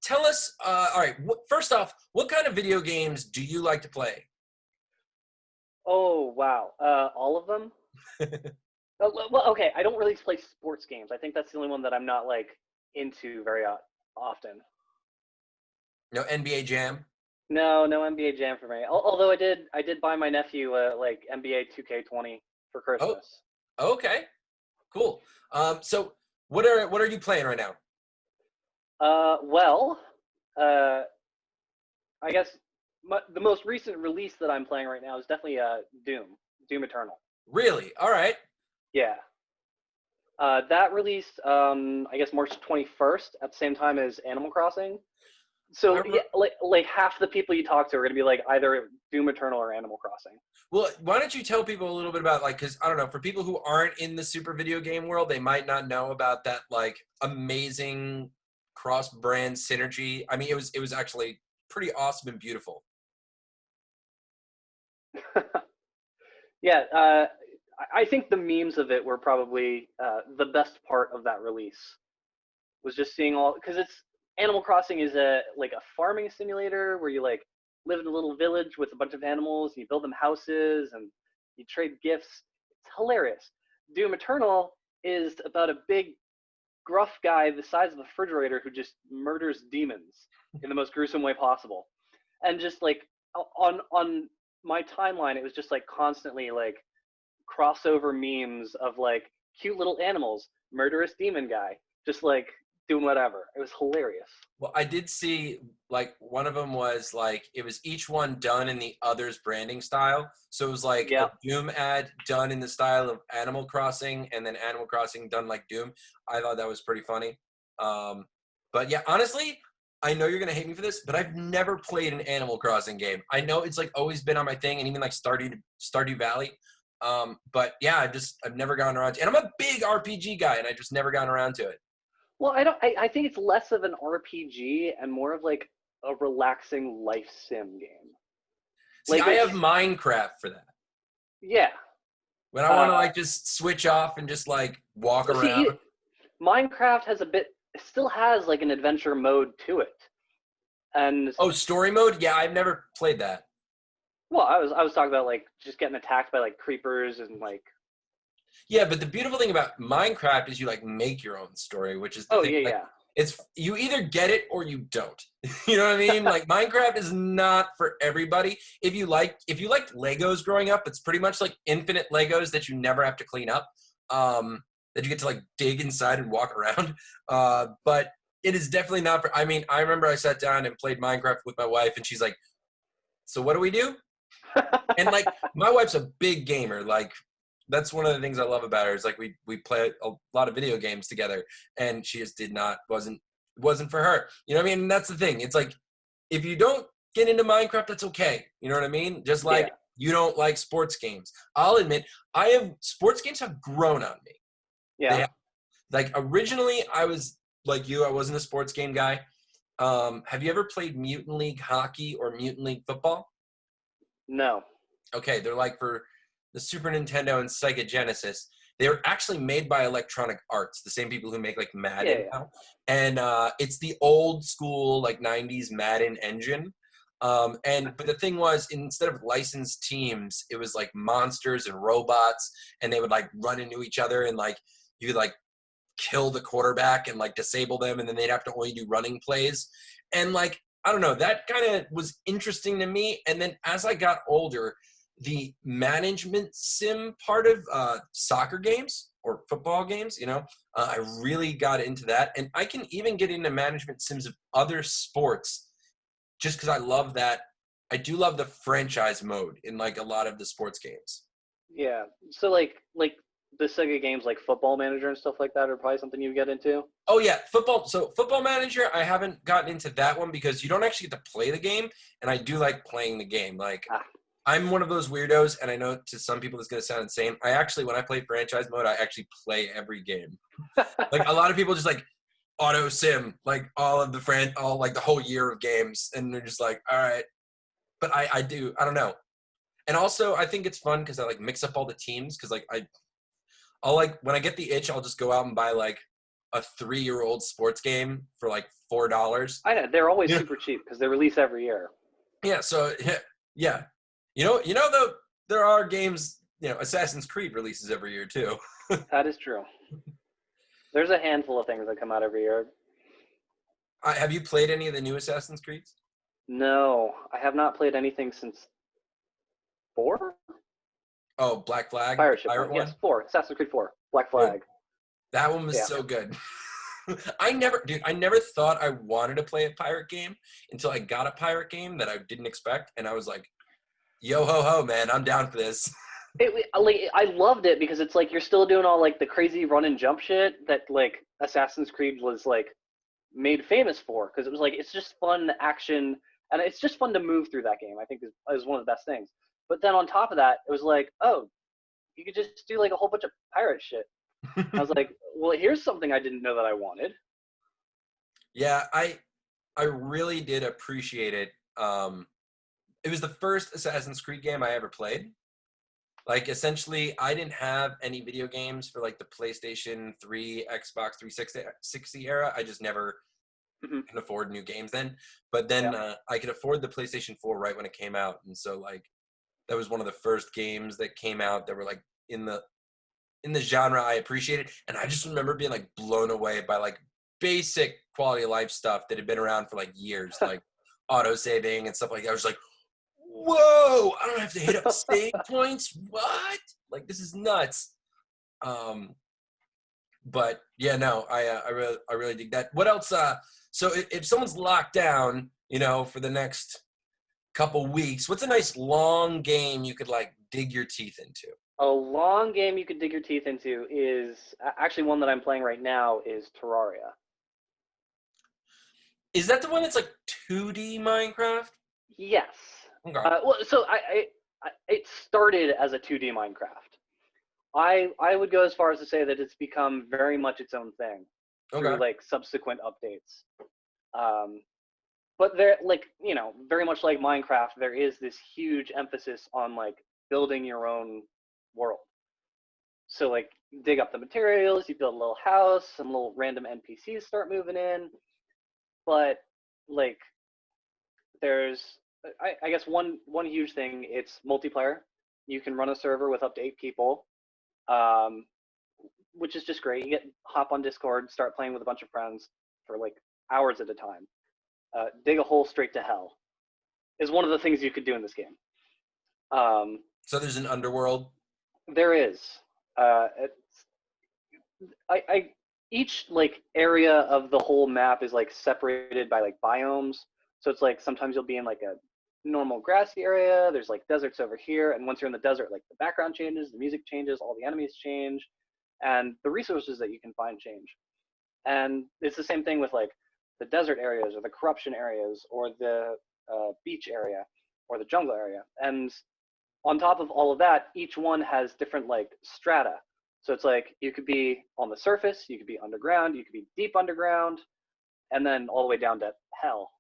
Tell us, all right, first off, what kind of video games do you like to play? Oh, wow. All of them? Well, okay, I don't really play sports games. I think that's the only one that I'm not, into very often. No NBA Jam? No NBA Jam for me. Although I did buy my nephew, NBA 2K20 for Christmas. Oh, okay. Cool. So what are you playing right now? I guess the most recent release that I'm playing right now is definitely Doom Eternal. Really? All right. Yeah. That released, I guess, March 21st at the same time as Animal Crossing. So, yeah, like half the people you talk to are going to be like either Doom Eternal or Animal Crossing. Well, why don't you tell people a little bit about, because, I don't know, for people who aren't in the super video game world, they might not know about that, amazing cross-brand synergy. I mean, it was actually pretty awesome and beautiful. Yeah, I think the memes of it were probably the best part of that release. Was just seeing because Animal Crossing is a farming simulator where you live in a little village with a bunch of animals and you build them houses and you trade gifts. It's hilarious. Doom Eternal is about a big gruff guy the size of a refrigerator who just murders demons in the most gruesome way possible. And just on my timeline, it was just constantly crossover memes of cute little animals, murderous demon guy, just doing whatever. It was hilarious. Well, I did see one of them was it was each one done in the other's branding style. So it was a Doom ad done in the style of Animal Crossing, and then Animal Crossing done like Doom. I thought that was pretty funny. But yeah, honestly, I know you're gonna hate me for this, but I've never played an Animal Crossing game. I know it's like always been on my thing, and even like Stardew Valley. But yeah, I've never gotten around to, and I'm a big RPG guy, and I just never gotten around to it. Well, I think it's less of an RPG and more of like a relaxing life sim game. See, Like I have it's- Minecraft for that. Yeah. When I want to like just switch off and just like walk See, around. Minecraft has still has like an adventure mode to it. And Oh, story mode? Yeah, I've never played that. well, I was talking about like just getting attacked by like creepers and like Yeah, but the beautiful thing about Minecraft is you like make your own story, which is the oh thing. yeah, Like, yeah. it's you either get it or you don't. You know what I mean? Like Minecraft is not for everybody. If you liked Legos growing up, it's pretty much like infinite Legos that you never have to clean up. That you get to like dig inside and walk around. But it is definitely not for, I mean, I remember I sat down and played Minecraft with my wife and she's like, so what do we do? And like my wife's a big gamer. Like that's one of the things I love about her is like we play a lot of video games together, and she just wasn't for her. You know what I mean? And that's the thing. It's like if you don't get into Minecraft, that's okay. You know what I mean? Just like you don't like sports games. I'll admit sports games have grown on me. Yeah. Like originally I was like you, I wasn't a sports game guy. Have you ever played Mutant League Hockey or Mutant League Football? No. Okay, they're like for the Super Nintendo and Sega Genesis. They were actually made by Electronic Arts, the same people who make like Madden now. And it's the old school like 90s Madden engine. But the thing was, instead of licensed teams, it was like monsters and robots, and they would like run into each other, and like you could like kill the quarterback and like disable them, and then they'd have to only do running plays. And like I don't know, that kind of was interesting to me. And then as I got older, the management sim part of soccer games or football games, I really got into that. And I can even get into management sims of other sports just because I love that. I do love the franchise mode in like a lot of the sports games. Yeah. So like the Sega games like Football Manager and stuff like that are probably something you get into. Oh yeah, football. So Football Manager, I haven't gotten into that one because you don't actually get to play the game, and I do like playing the game. Like I'm one of those weirdos, and I know to some people this is gonna sound insane. When I play franchise mode, I actually play every game. Like a lot of people just like auto sim like all like the whole year of games, and they're just like, all right. But I don't know. And also I think it's fun because I like mix up all the teams because like I'll like when I get the itch, I'll just go out and buy like a 3-year-old sports game for like $4. I know they're always super cheap because they release every year. Yeah, so yeah, though there are games. Assassin's Creed releases every year too. That is true. There's a handful of things that come out every year. Have you played any of the new Assassin's Creeds? No, I have not played anything since 4. Oh, Black Flag, Pirate one? Yes, 4. Assassin's Creed 4. Black Flag. That one was so good. I never thought I wanted to play a pirate game until I got a pirate game that I didn't expect, and I was like, yo ho ho, man, I'm down for this. I loved it because it's like you're still doing all like the crazy run and jump shit that like Assassin's Creed was like made famous for, because it was like it's just fun action and it's just fun to move through that game. I think is one of the best things. But then on top of that, it was like, oh, you could just do like a whole bunch of pirate shit. I was like, well, here's something I didn't know that I wanted. Yeah, I really did appreciate it. It was the first Assassin's Creed game I ever played. Like, essentially, I didn't have any video games for, like, the PlayStation 3, Xbox 360 era. I just never could afford new games then. But then I could afford the PlayStation 4 right when it came out. And so, like, that was one of the first games that came out that were, like, in the genre I appreciated. And I just remember being, like, blown away by, like, basic quality of life stuff that had been around for, like, years, like auto-saving and stuff like that. I was like, whoa, I don't have to hit up save points. What? Like, this is nuts. But yeah, no, I really dig that. What else? So if someone's locked down, for the next couple weeks, what's a nice long game you could like dig your teeth into? A long game you could dig your teeth into is actually one that I'm playing right now is Terraria. Is that the one that's like 2D Minecraft? Yes. Okay. Well, so it started as a 2D Minecraft. I would go as far as to say that it's become very much its own thing through Okay. like subsequent updates. But there, like, you know, very much like Minecraft, there is this huge emphasis on like building your own world. So like, you dig up the materials, you build a little house, some little random NPCs start moving in. But like, there's, I guess one huge thing. It's multiplayer. You can run a server with up to 8 people, which is just great. You hop on Discord, start playing with a bunch of friends for like hours at a time. Dig a hole straight to hell is one of the things you could do in this game. So there's an underworld. There is. Each like area of the whole map is like separated by like biomes. So it's like sometimes you'll be in like a normal grassy area. There's like deserts over here, and once you're in the desert, like the background changes, the music changes, all the enemies change, and the resources that you can find change. And it's the same thing with like the desert areas or the corruption areas or the beach area or the jungle area. And on top of all of that, each one has different like strata. So it's like you could be on the surface, you could be underground, you could be deep underground, and then all the way down to hell.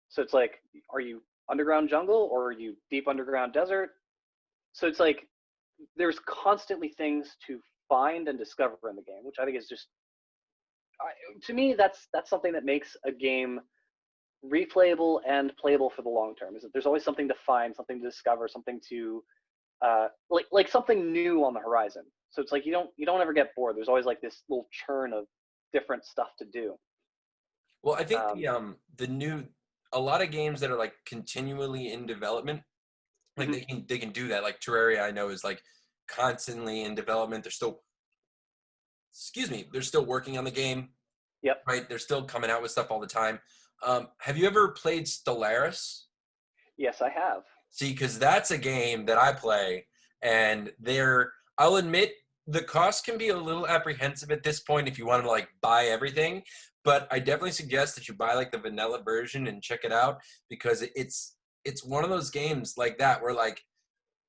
So it's like, are you underground jungle or are you deep underground desert? So it's like there's constantly things to find and discover in the game, which I think is just, to me, that's something that makes a game replayable and playable for the long term. Is that there's always something to find, something to discover, something to like something new on the horizon. So it's like you don't ever get bored. There's always like this little churn of different stuff to do. Well, I think the new, a lot of games that are like continually in development, like they can do that. Like Terraria, I know, is like constantly in development. They're still, they're still working on the game. Yep. Right. They're still coming out with stuff all the time. Have you ever played Stellaris? Yes, I have. See, because that's a game that I play, and I'll admit the cost can be a little apprehensive at this point if you want to like buy everything, but I definitely suggest that you buy like the vanilla version and check it out, because it's one of those games like that where like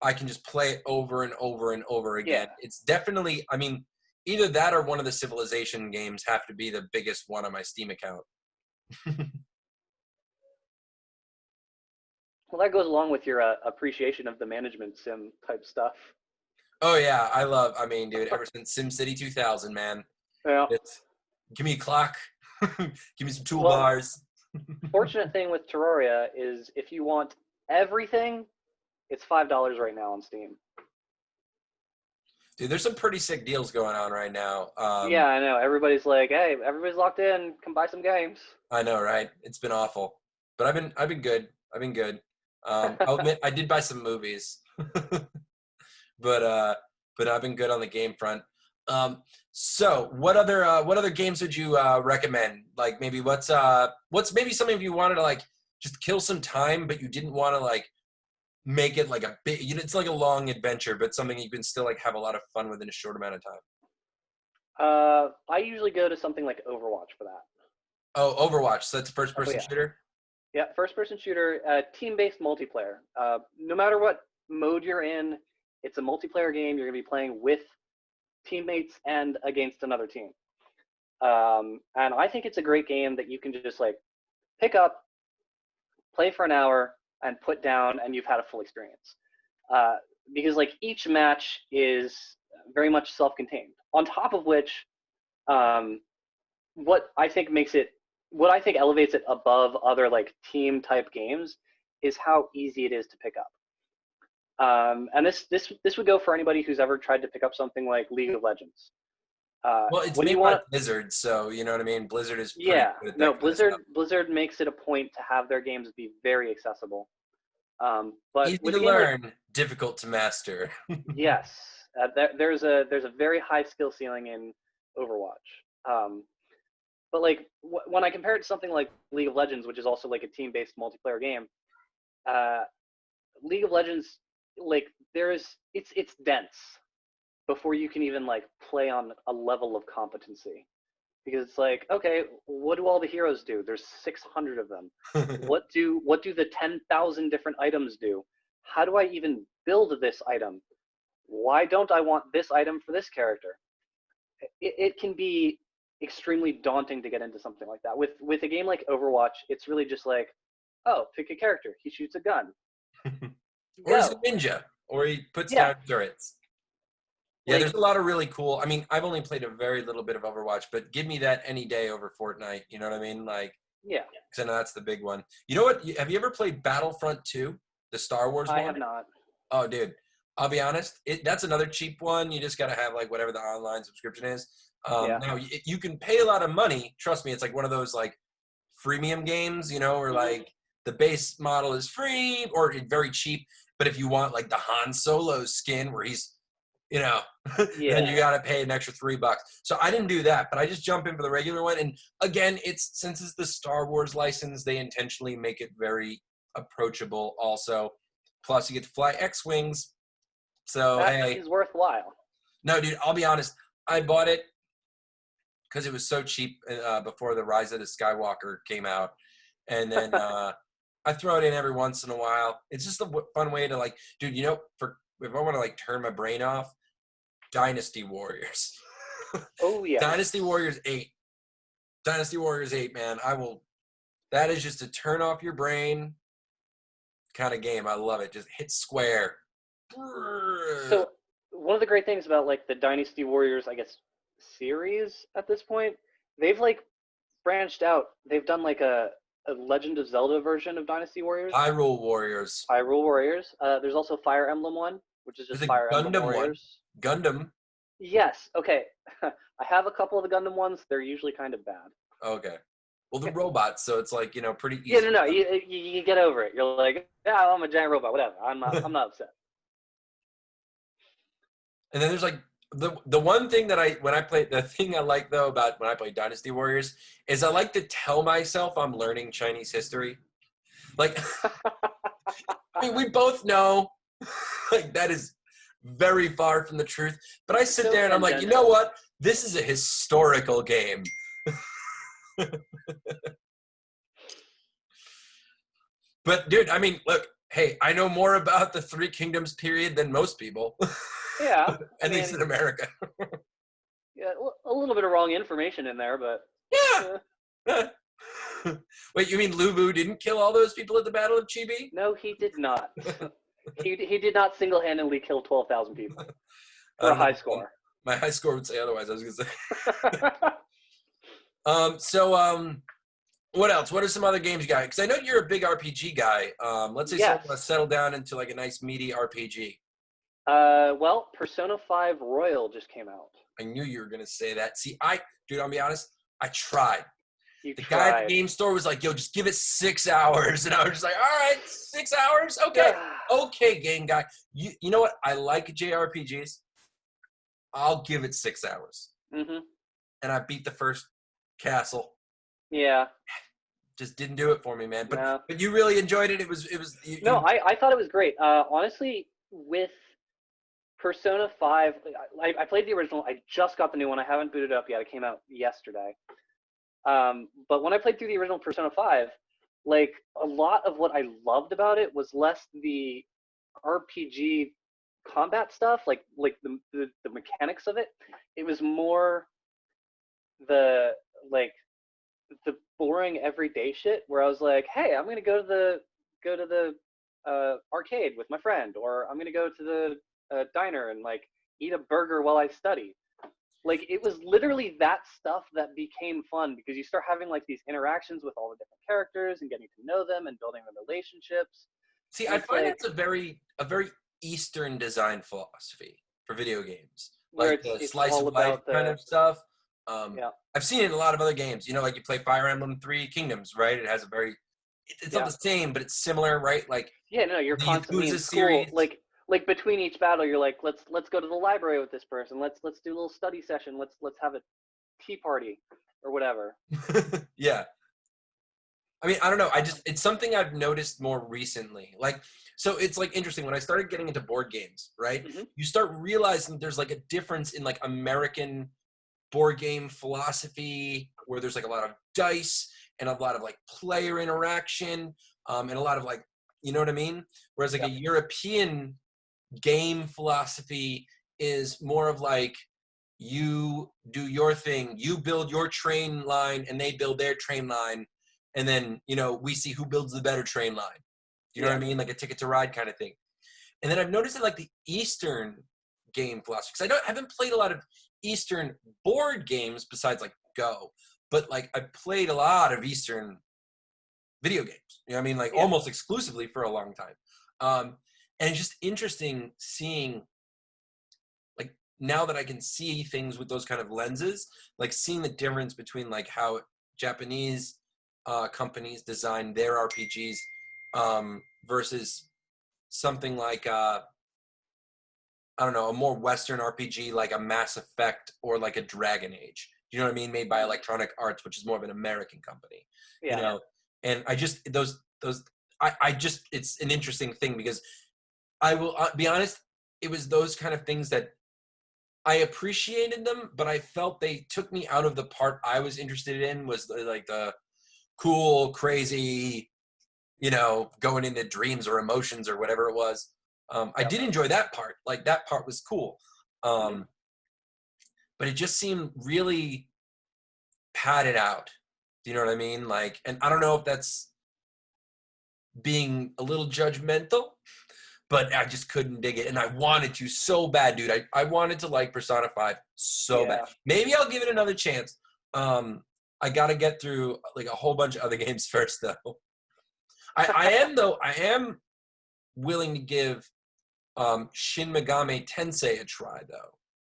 I can just play it over and over and over again. Yeah. It's definitely, I mean, either that or one of the Civilization games have to be the biggest one on my Steam account. Well, that goes along with your appreciation of the management sim type stuff. Oh yeah, I mean, dude, ever since SimCity 2000, man. Yeah. Give me a clock. Give me some Well, toolbars. Fortunate thing with Terraria is if you want everything, it's $5 right now on Steam. Dude, there's some pretty sick deals going on right now. Yeah, I know. Everybody's like, "Hey, everybody's locked in. Come buy some games." I know, right? It's been awful, but I've been good. I've been good. I'll admit I did buy some movies, but I've been good on the game front. So what other games would you recommend? Like maybe what's maybe something if you wanted to like just kill some time, but you didn't want to like make it like a big, it's like a long adventure, but something you can still like have a lot of fun with in a short amount of time. I usually go to something like Overwatch for that. Oh, Overwatch. So that's a first-person shooter? Yeah, first-person shooter, team-based multiplayer. No matter what mode you're in, it's a multiplayer game. You're going to be playing with teammates and against another team. And I think it's a great game that you can just like pick up, play for an hour, and put down, and you've had a full experience. Because like each match is very much self-contained. On top of which, what I think elevates it above other like team type games is how easy it is to pick up. And this would go for anybody who's ever tried to pick up something like League of Legends. Well, it's made by Blizzard, so you know what I mean. Blizzard is pretty good at that Blizzard makes it a point to have their games be very accessible. But easy to learn, difficult to master. Yes, there's a very high skill ceiling in Overwatch. But like when I compare it to something like League of Legends, which is also like a team-based multiplayer game, League of Legends, like it's dense before you can even like play on a level of competency. because it's like, okay, what do all the heroes do? There's 600 of them. What do the 10,000 different items do? How do I even build this item? Why don't I want this item for this character? It can be extremely daunting to get into something like that. With a game like Overwatch, it's really just like, oh, pick a character. He shoots a gun. Or he's a Go. ninja, or he puts Yeah. down turrets. Yeah, Like- there's a lot of really cool. I mean, I've only played a very little bit of Overwatch, but give me that any day over Fortnite. You know what I mean? Like, Yeah, because I know that's the big one. You know what? Have you ever played Battlefront 2, the Star Wars I one? have not. Oh, dude. I'll be honest. That's another cheap one. You just got to have like whatever the online subscription is. Yeah. Now, you can pay a lot of money. Trust me, it's like one of those like freemium games, you know, where Mhm. like the base model is free or very cheap. But if you want like the Han Solo skin where he's, you know, then you Yeah. got to pay an extra $3. So I didn't do that, but I just jump in for the regular one. And again, since it's the Star Wars license, they intentionally make it very approachable also. Plus you get to fly X-Wings. So, That hey. is worthwhile. No, dude, I'll be honest. I bought it because it was so cheap before the Rise of the Skywalker came out. And then I throw it in every once in a while. It's just a fun way to like, dude, you know, if I want to like turn my brain off, Dynasty Warriors. Oh yeah. Dynasty Warriors 8. Dynasty Warriors 8, man. That is just a turn off your brain kind of game. I love it. Just hit square. So one of the great things about like the Dynasty Warriors, I guess, series at this point, they've like branched out. They've done like a Legend of Zelda version of Dynasty Warriors. Hyrule Warriors. Hyrule Warriors. There's also Fire Emblem one, which is just There's a Fire Emblem Gundam one. Warriors. Gundam. Yes. Okay. I have a couple of the Gundam ones. They're usually kind of bad. Okay. Well, the robots, so it's like, you know, pretty easy. Yeah. No. You get over it. You're like, yeah, I'm a giant robot. Whatever. I'm not upset. And then there's like the one thing that the thing I like though about when I play Dynasty Warriors is I like to tell myself I'm learning Chinese history. Like, I mean, we both know like that is very far from the truth, but I sit So there and I'm like, you tangential. know what? This is a historical game. But dude, I mean, look, hey, I know more about the Three Kingdoms period than most people, Yeah. at least in America. Yeah. A little bit of wrong information in there, but. Yeah. Wait, you mean Lu Bu didn't kill all those people at the Battle of Chibi? No, he did not. he did not single-handedly kill 12,000 people for a high score. My high score would say otherwise. I was gonna say. What else? What are some other games you got? Because I know you're a big RPG guy. Let's say Yes. let's settle down into like a nice meaty RPG. Well, Persona 5 Royal just came out. I knew you were gonna say that. See, dude, I'll be honest. I tried. You The guy at tried. the game store was like, "Yo, just give it 6 hours," and I was just like, "All right, 6 hours, okay." Okay, game guy. You know what? I like JRPGs. I'll give it 6 hours. Mhm. And I beat the first castle. Yeah. Just didn't do it for me, man. But No. but you really enjoyed it. It was No, I thought it was great. Honestly, with Persona 5, I played the original. I just got the new one. I haven't booted up yet. It came out yesterday. But when I played through the original Persona 5, like a lot of what I loved about it was less the RPG combat stuff, like the mechanics of it. It was more the boring everyday shit where I was like, hey, I'm gonna go to the arcade with my friend, or I'm gonna go to the diner and like eat a burger while I study. Like it was literally that stuff that became fun because you start having like these interactions with all the different characters and getting to know them and building the relationships. See, And I it's find like- that's a very Eastern design philosophy for video games, Where like the slice of life kind of stuff. Yeah. I've seen it in a lot of other games. You know, like you play Fire Emblem Three Kingdoms, right? It has a very it's not Yeah. the same, but it's similar, right? Like Yeah, no, you're the constantly in Yakuza school. series. Like between each battle, you're like, let's go to the library with this person. Let's do a little study session. Let's have a tea party or whatever. yeah. I mean, I don't know. It's something I've noticed more recently. Like, so it's like interesting when I started getting into board games, right? Mhm. You start realizing there's like a difference in like American board game philosophy where there's like a lot of dice and a lot of like player interaction, and a lot of like, you know what I mean? Whereas like a European game philosophy is more of like, you do your thing, you build your train line and they build their train line, and then, you know, we see who builds the better train line. You know what I mean? Like a Ticket to Ride kind of thing. And then I've noticed that like the Eastern game philosophy, because I haven't played a lot of Eastern board games besides like Go, but like I played a lot of Eastern video games. You know what I mean? Like almost exclusively for a long time. And it's just interesting seeing, like, now that I can see things with those kind of lenses, like seeing the difference between like how Japanese companies design their RPGs versus something like I don't know, a more Western RPG like a Mass Effect or like a Dragon Age. You know what I mean? Made by Electronic Arts, which is more of an American company. Yeah. You know, and I just I just, it's an interesting thing because I will be honest, it was those kind of things that I appreciated them, but I felt they took me out of the part I was interested in, was like the cool, crazy, you know, going into dreams or emotions or whatever it was. I did enjoy that part. Like that part was cool. But it just seemed really padded out. Do you know what I mean? Like, and I don't know if that's being a little judgmental, but I just couldn't dig it. And I wanted to so bad, dude. I wanted to like Persona 5 so bad. Maybe I'll give it another chance. I got to get through like a whole bunch of other games first though. I am willing to give Shin Megami Tensei a try though.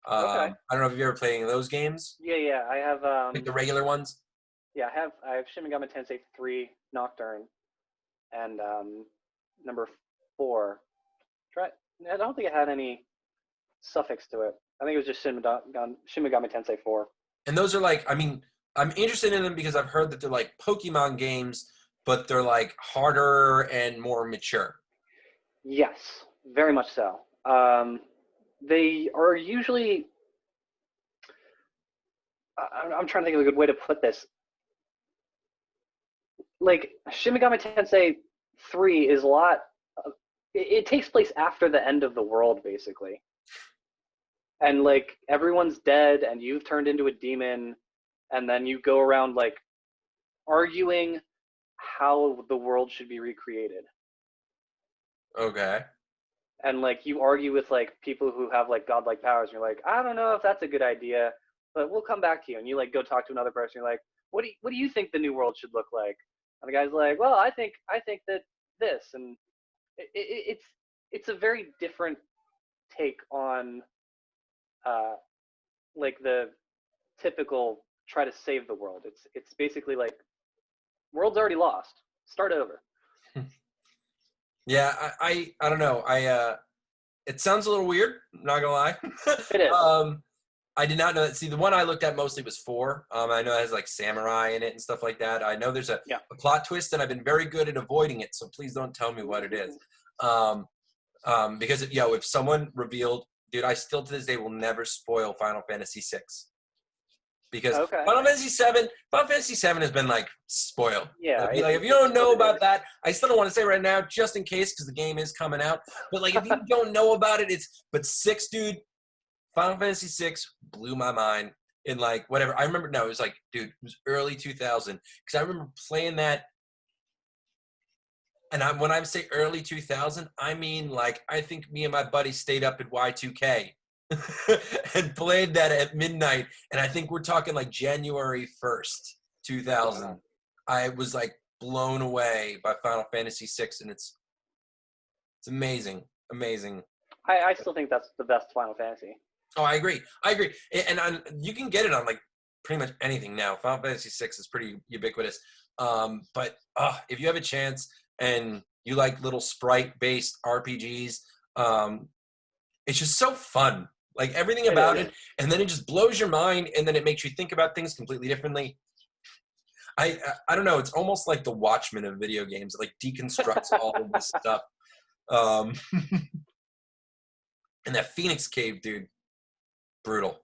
Okay. I don't know if you've ever played any of those games. Yeah. I have Like the regular ones. Yeah, I have Shin Megami Tensei 3 Nocturne and number 4. I don't think it had any suffix to it. I think it was just Shin Megami Tensei 4. And those are like, I mean, I'm interested in them because I've heard that they're like Pokemon games, but they're like harder and more mature. Yes, very much so. They are usually, I'm trying to think of a good way to put this. Like Shin Megami Tensei 3 is a lot, it takes place after the end of the world basically. And like everyone's dead and you've turned into a demon, and then you go around like arguing how the world should be recreated. Okay. And like you argue with like people who have like godlike powers, and you're like, I don't know if that's a good idea, but we'll come back to you. And you like go talk to another person. You're like, what do you think the new world should look like? And the guy's like, well, I think that this, and it's a very different take on like the typical try to save the world. It's basically like, world's already lost, start over. Yeah, I don't know. It sounds a little weird, not gonna lie. It is. I did not know that. See, the one I looked at mostly was 4. I know it has like samurai in it and stuff like that. I know there's a plot twist, and I've been very good at avoiding it. So please don't tell me what it is. Because if someone revealed, dude, I still to this day will never spoil Final Fantasy VI. Because Final Fantasy 7 has been like spoiled. Yeah. Like, if you don't know about that, I still don't want to say right now, just in case, because the game is coming out. But like, if you don't know about it, but 6, dude, Final Fantasy 6 blew my mind in like whatever. I remember, it was like, dude, it was early 2000. Because I remember playing that. And when I say early 2000, I mean like, I think me and my buddy stayed up at Y2K. And played that at midnight, and I think we're talking like January 1st, 2000. Wow. I was like blown away by Final Fantasy VI, and it's amazing. I still think that's the best Final Fantasy. Oh, I agree. And you can get it on like pretty much anything now. Final Fantasy VI is pretty ubiquitous. But if you have a chance and you like little sprite-based RPGs, it's just so fun. Like everything about it, and then it just blows your mind, and then it makes you think about things completely differently. I don't know. It's almost like the Watchmen of video games. It like deconstructs all of this stuff. And that Phoenix Cave, dude, brutal.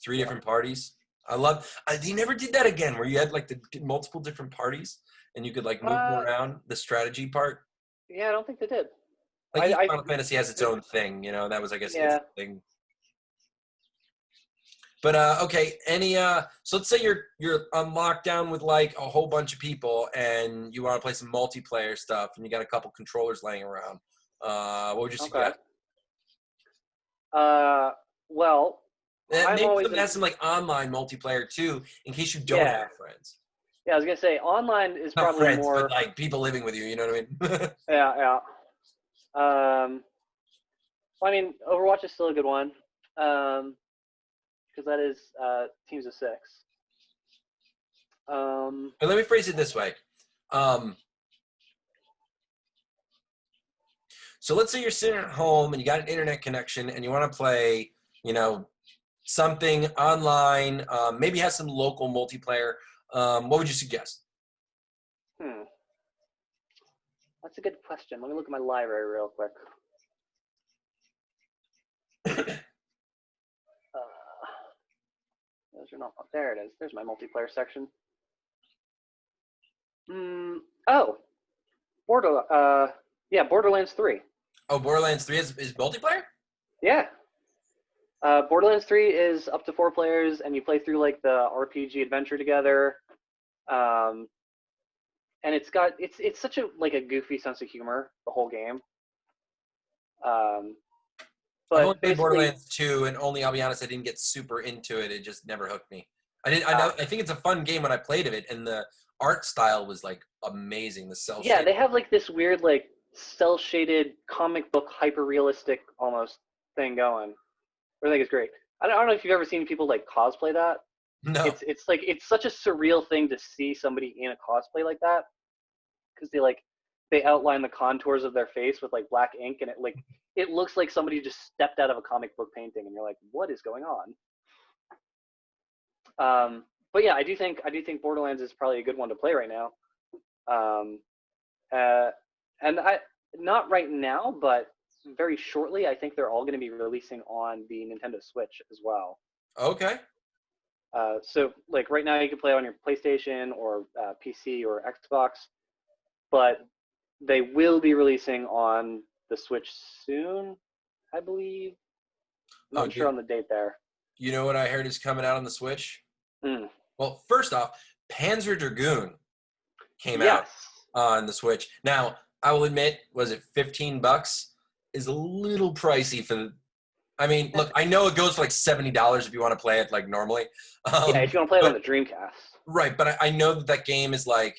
3 different parties. I love. They never did that again, where you had like the multiple different parties and you could like move them around. The strategy part. Yeah, I don't think they did. Like each Final Fantasy has its own thing, you know. That was, I guess, its thing. But okay, so let's say you're on lockdown with like a whole bunch of people, and you want to play some multiplayer stuff, and you got a couple controllers laying around. What would you suggest? Well, maybe some like online multiplayer too, in case you don't have friends. Yeah, I was gonna say online is Not probably friends, more but like people living with you. You know what I mean? Yeah. Well, I mean, Overwatch is still a good one, because that is teams of 6. But let me phrase it this way. So let's say you're sitting at home and you got an internet connection and you want to play, you know, something online, maybe has some local multiplayer. What would you suggest? That's a good question. Let me look at my library real quick. Those are not. There it is. There's my multiplayer section. Borderlands 3. Oh, Borderlands 3 is multiplayer? Yeah. Borderlands 3 is up to 4 players, and you play through like the RPG adventure together. And it's such a like a goofy sense of humor, the whole game. But I only played Borderlands 2, and I'll be honest, I didn't get super into it. It just never hooked me. I think it's a fun game when I played it, and the art style was like amazing. The cell. Yeah, they have like this weird like cell shaded comic book hyper realistic almost thing going. I think it's great. I don't know if you've ever seen people like cosplay that. No. It's like it's such a surreal thing to see somebody in a cosplay like that, because they outline the contours of their face with like black ink, and it looks like somebody just stepped out of a comic book painting, and you're like, what is going on? But yeah, I do think Borderlands is probably a good one to play right now. And not right now, but very shortly, I think they're all going to be releasing on the Nintendo Switch as well. Okay. So like right now you can play on your PlayStation or PC or Xbox, but they will be releasing on the Switch soon, I believe. Not sure on the date there. You know what I heard is coming out on the Switch? Well, first off, Panzer Dragoon came out on the Switch. Now, I will admit, was it $15? Is a little pricey for. I mean, look, I know it goes for like $70 if you want to play it like normally. Yeah, if you want to play it on the Dreamcast. Right, but I know that game is like,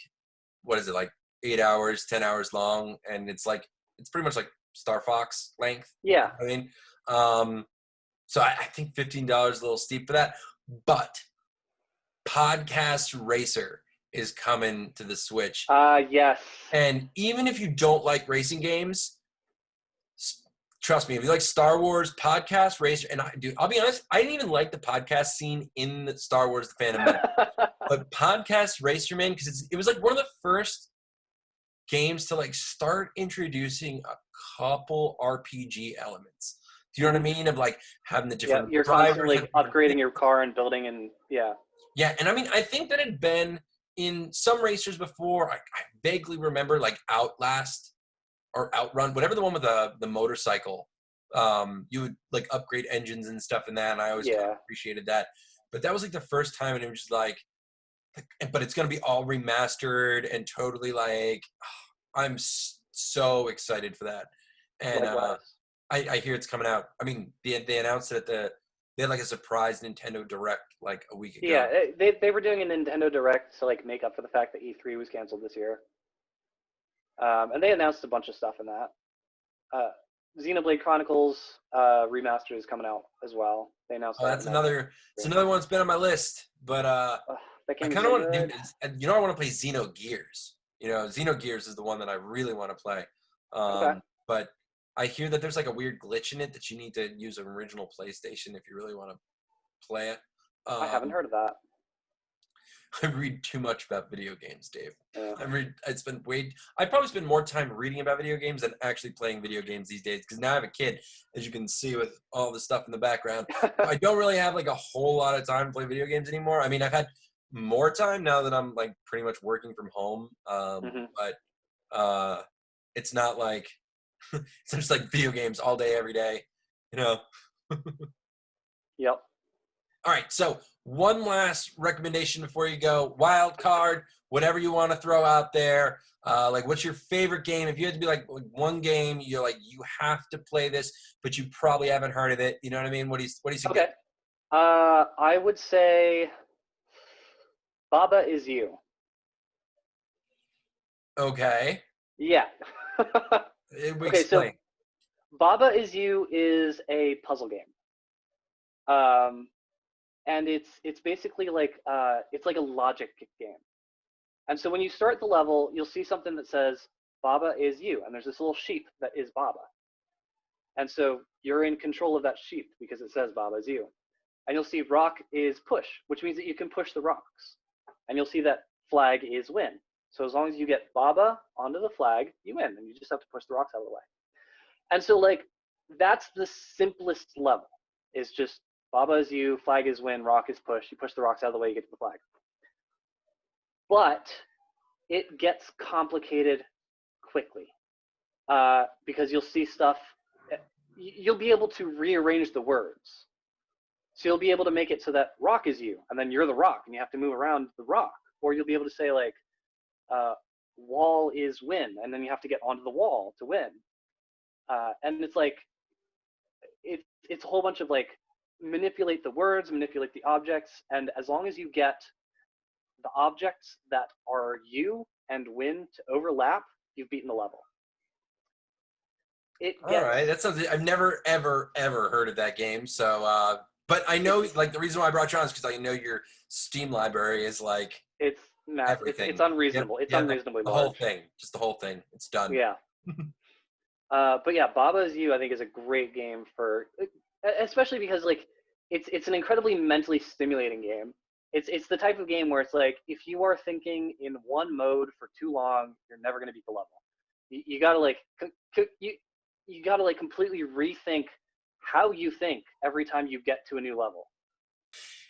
what is it, like 8 hours, 10 hours long, and it's pretty much like Star Fox length. Yeah. I mean, so I think $15 is a little steep for that, but Podcast Racer is coming to the Switch. Yes. And even if you don't like racing games, trust me, if you like Star Wars, Podcast Racer, and I'll be honest, I didn't even like the podcast scene in the Star Wars: The Phantom Menace, but Podcast Racer, man, because it was like one of the first games to like start introducing a couple RPG elements. Do you know what I mean? Of like having the different you're constantly upgrading your car and building and Yeah, and I mean, I think that had been in some racers before. I vaguely remember like Outlast or Outrun, whatever the one with the motorcycle. You would like upgrade engines and stuff in that, and I always kind of appreciated that. But that was like the first time, and it was just like, but it's gonna be all remastered and totally like, I'm so excited for that. And I hear it's coming out. I mean, they announced it they had like a surprise Nintendo Direct like a week ago. Yeah, they were doing a Nintendo Direct to like make up for the fact that E3 was canceled this year. And they announced a bunch of stuff in that. Xenoblade Chronicles remaster is coming out as well. They announced. That's another. It's another one that's been on my list, but I kind of want to. You know, I want to play Xenogears. You know, Xenogears is the one that I really want to play. But I hear that there's like a weird glitch in it that you need to use an original PlayStation if you really want to play it. I haven't heard of that. I read too much about video games, Dave. Yeah. I probably spend more time reading about video games than actually playing video games these days, because now I have a kid, as you can see with all the stuff in the background. I don't really have like a whole lot of time to play video games anymore. I mean, I've had more time now that I'm like pretty much working from home. But it's not like it's just like video games all day, every day, you know? Yep. All right, so one last recommendation before you go. Wild card, whatever you want to throw out there. Like, what's your favorite game? If you had to be like one game, you're like, you have to play this, but you probably haven't heard of it. You know what I mean? What do you suggest? Okay. I would say Baba Is You. Okay. Yeah. Okay, so Explain. Baba Is You is a puzzle game. And it's basically like it's like a logic game. And so when you start the level, you'll see something that says Baba is you, and there's this little sheep that is Baba. And so you're in control of that sheep because it says Baba is you. And you'll see rock is push, which means that you can push the rocks. And you'll see that flag is win. So as long as you get Baba onto the flag, you win, and you just have to push the rocks out of the way. And so like that's the simplest level. Is just Baba is you, flag is win, rock is push. You push the rocks out of the way, you get to the flag. But it gets complicated quickly because you'll see stuff. You'll be able to rearrange the words. So you'll be able to make it so that rock is you, and then you're the rock, and you have to move around the rock. Or you'll be able to say like, wall is win, and then you have to get onto the wall to win. And it's like, it's a whole bunch of like, manipulate the words, manipulate the objects, and as long as you get the objects that are you and win to overlap, you've beaten the level. All right, that sounds. I've never ever heard of that game. So, but I know like the reason why I brought you on is because I know your Steam library is like it's massive. Everything. It's unreasonable. It's unreasonably the large. whole thing, just the whole thing. It's done. Yeah. But yeah, Baba Is You I think is a great game for, especially because like it's an incredibly mentally stimulating game. It's the type of game where it's like if you are thinking in one mode for too long, you're never going to beat the level. You gotta like you gotta like completely rethink how you think every time you get to a new level.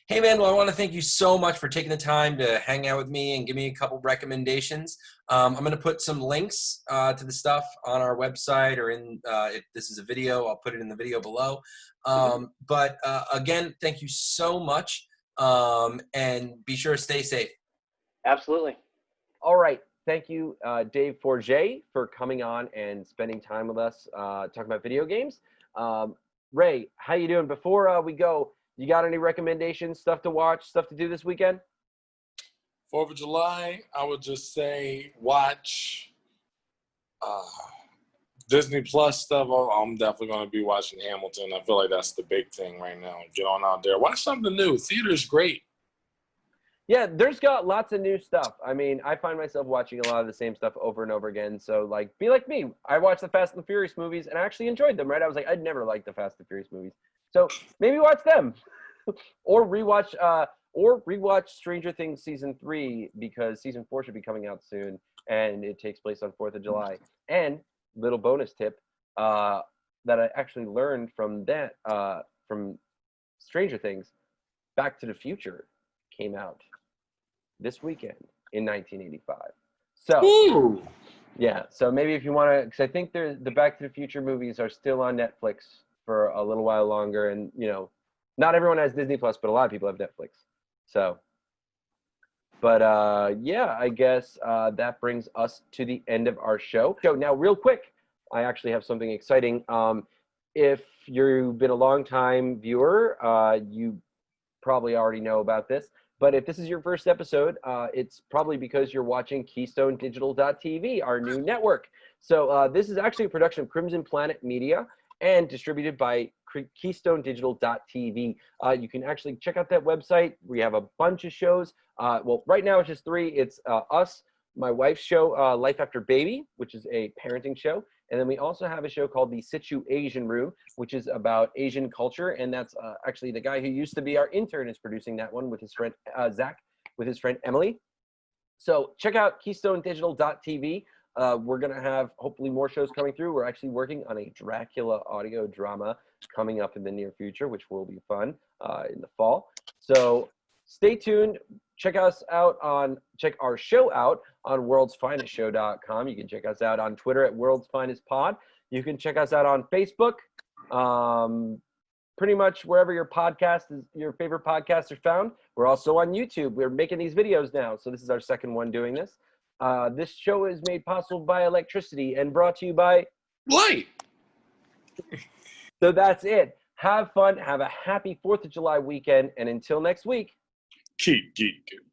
Hey man, well I want to thank you so much for taking the time to hang out with me and give me a couple recommendations. I'm going to put some links to the stuff on our website, or in if this is a video, I'll put it in the video below. But again, thank you so much, and be sure to stay safe. Absolutely. All right. Thank you, Dave Forget, for coming on and spending time with us talking about video games. Ray, how you doing? Before we go, you got any recommendations, stuff to watch, stuff to do this weekend? 4th of July, I would just say watch Disney Plus stuff. I'm definitely going to be watching Hamilton. I feel like that's the big thing right now. Get on out there. Watch something new. Theater's great. Yeah, there's got lots of new stuff. I mean, I find myself watching a lot of the same stuff over and over again. So, like, be like me. I watched the Fast and the Furious movies and I actually enjoyed them, right? I was like, I'd never liked the Fast and Furious movies. So maybe watch them. or rewatch Stranger Things Season 3 because Season 4 should be coming out soon and it takes place on 4th of July. And little bonus tip that I actually learned from from Stranger Things, Back to the Future came out this weekend in 1985. So Ooh. yeah, so maybe if you want to, because I think the Back to the Future movies are still on Netflix for a little while longer, and you know, not everyone has Disney Plus, but a lot of people have Netflix. So, but yeah, I guess that brings us to the end of our show. So now, real quick, I actually have something exciting. If you've been a long time viewer, you probably already know about this. But if this is your first episode, it's probably because you're watching KeystoneDigital.tv, our new network. So this is actually a production of Crimson Planet Media and distributed by KeystoneDigital.tv. You can actually check out that website. We have a bunch of shows. Well, right now it's just 3. It's us, my wife's show, Life After Baby, which is a parenting show. And then we also have a show called The Situ-Asian Room, which is about Asian culture. And that's actually the guy who used to be our intern is producing that one with his friend Zach. with his friend Emily. So check out KeystoneDigital.tv. We're going to have hopefully more shows coming through. We're actually working on a Dracula audio drama coming up in the near future, which will be fun in the fall. So stay tuned. Check our show out on worldsfinestshow.com. You can check us out on Twitter at World's Finest Pod. You can check us out on Facebook. Pretty much wherever your favorite podcasts are found. We're also on YouTube. We're making these videos now. So this is our second one doing this. This show is made possible by electricity and brought to you by Light. So that's it. Have fun. Have a happy 4th of July weekend. And until next week. Keep geeking.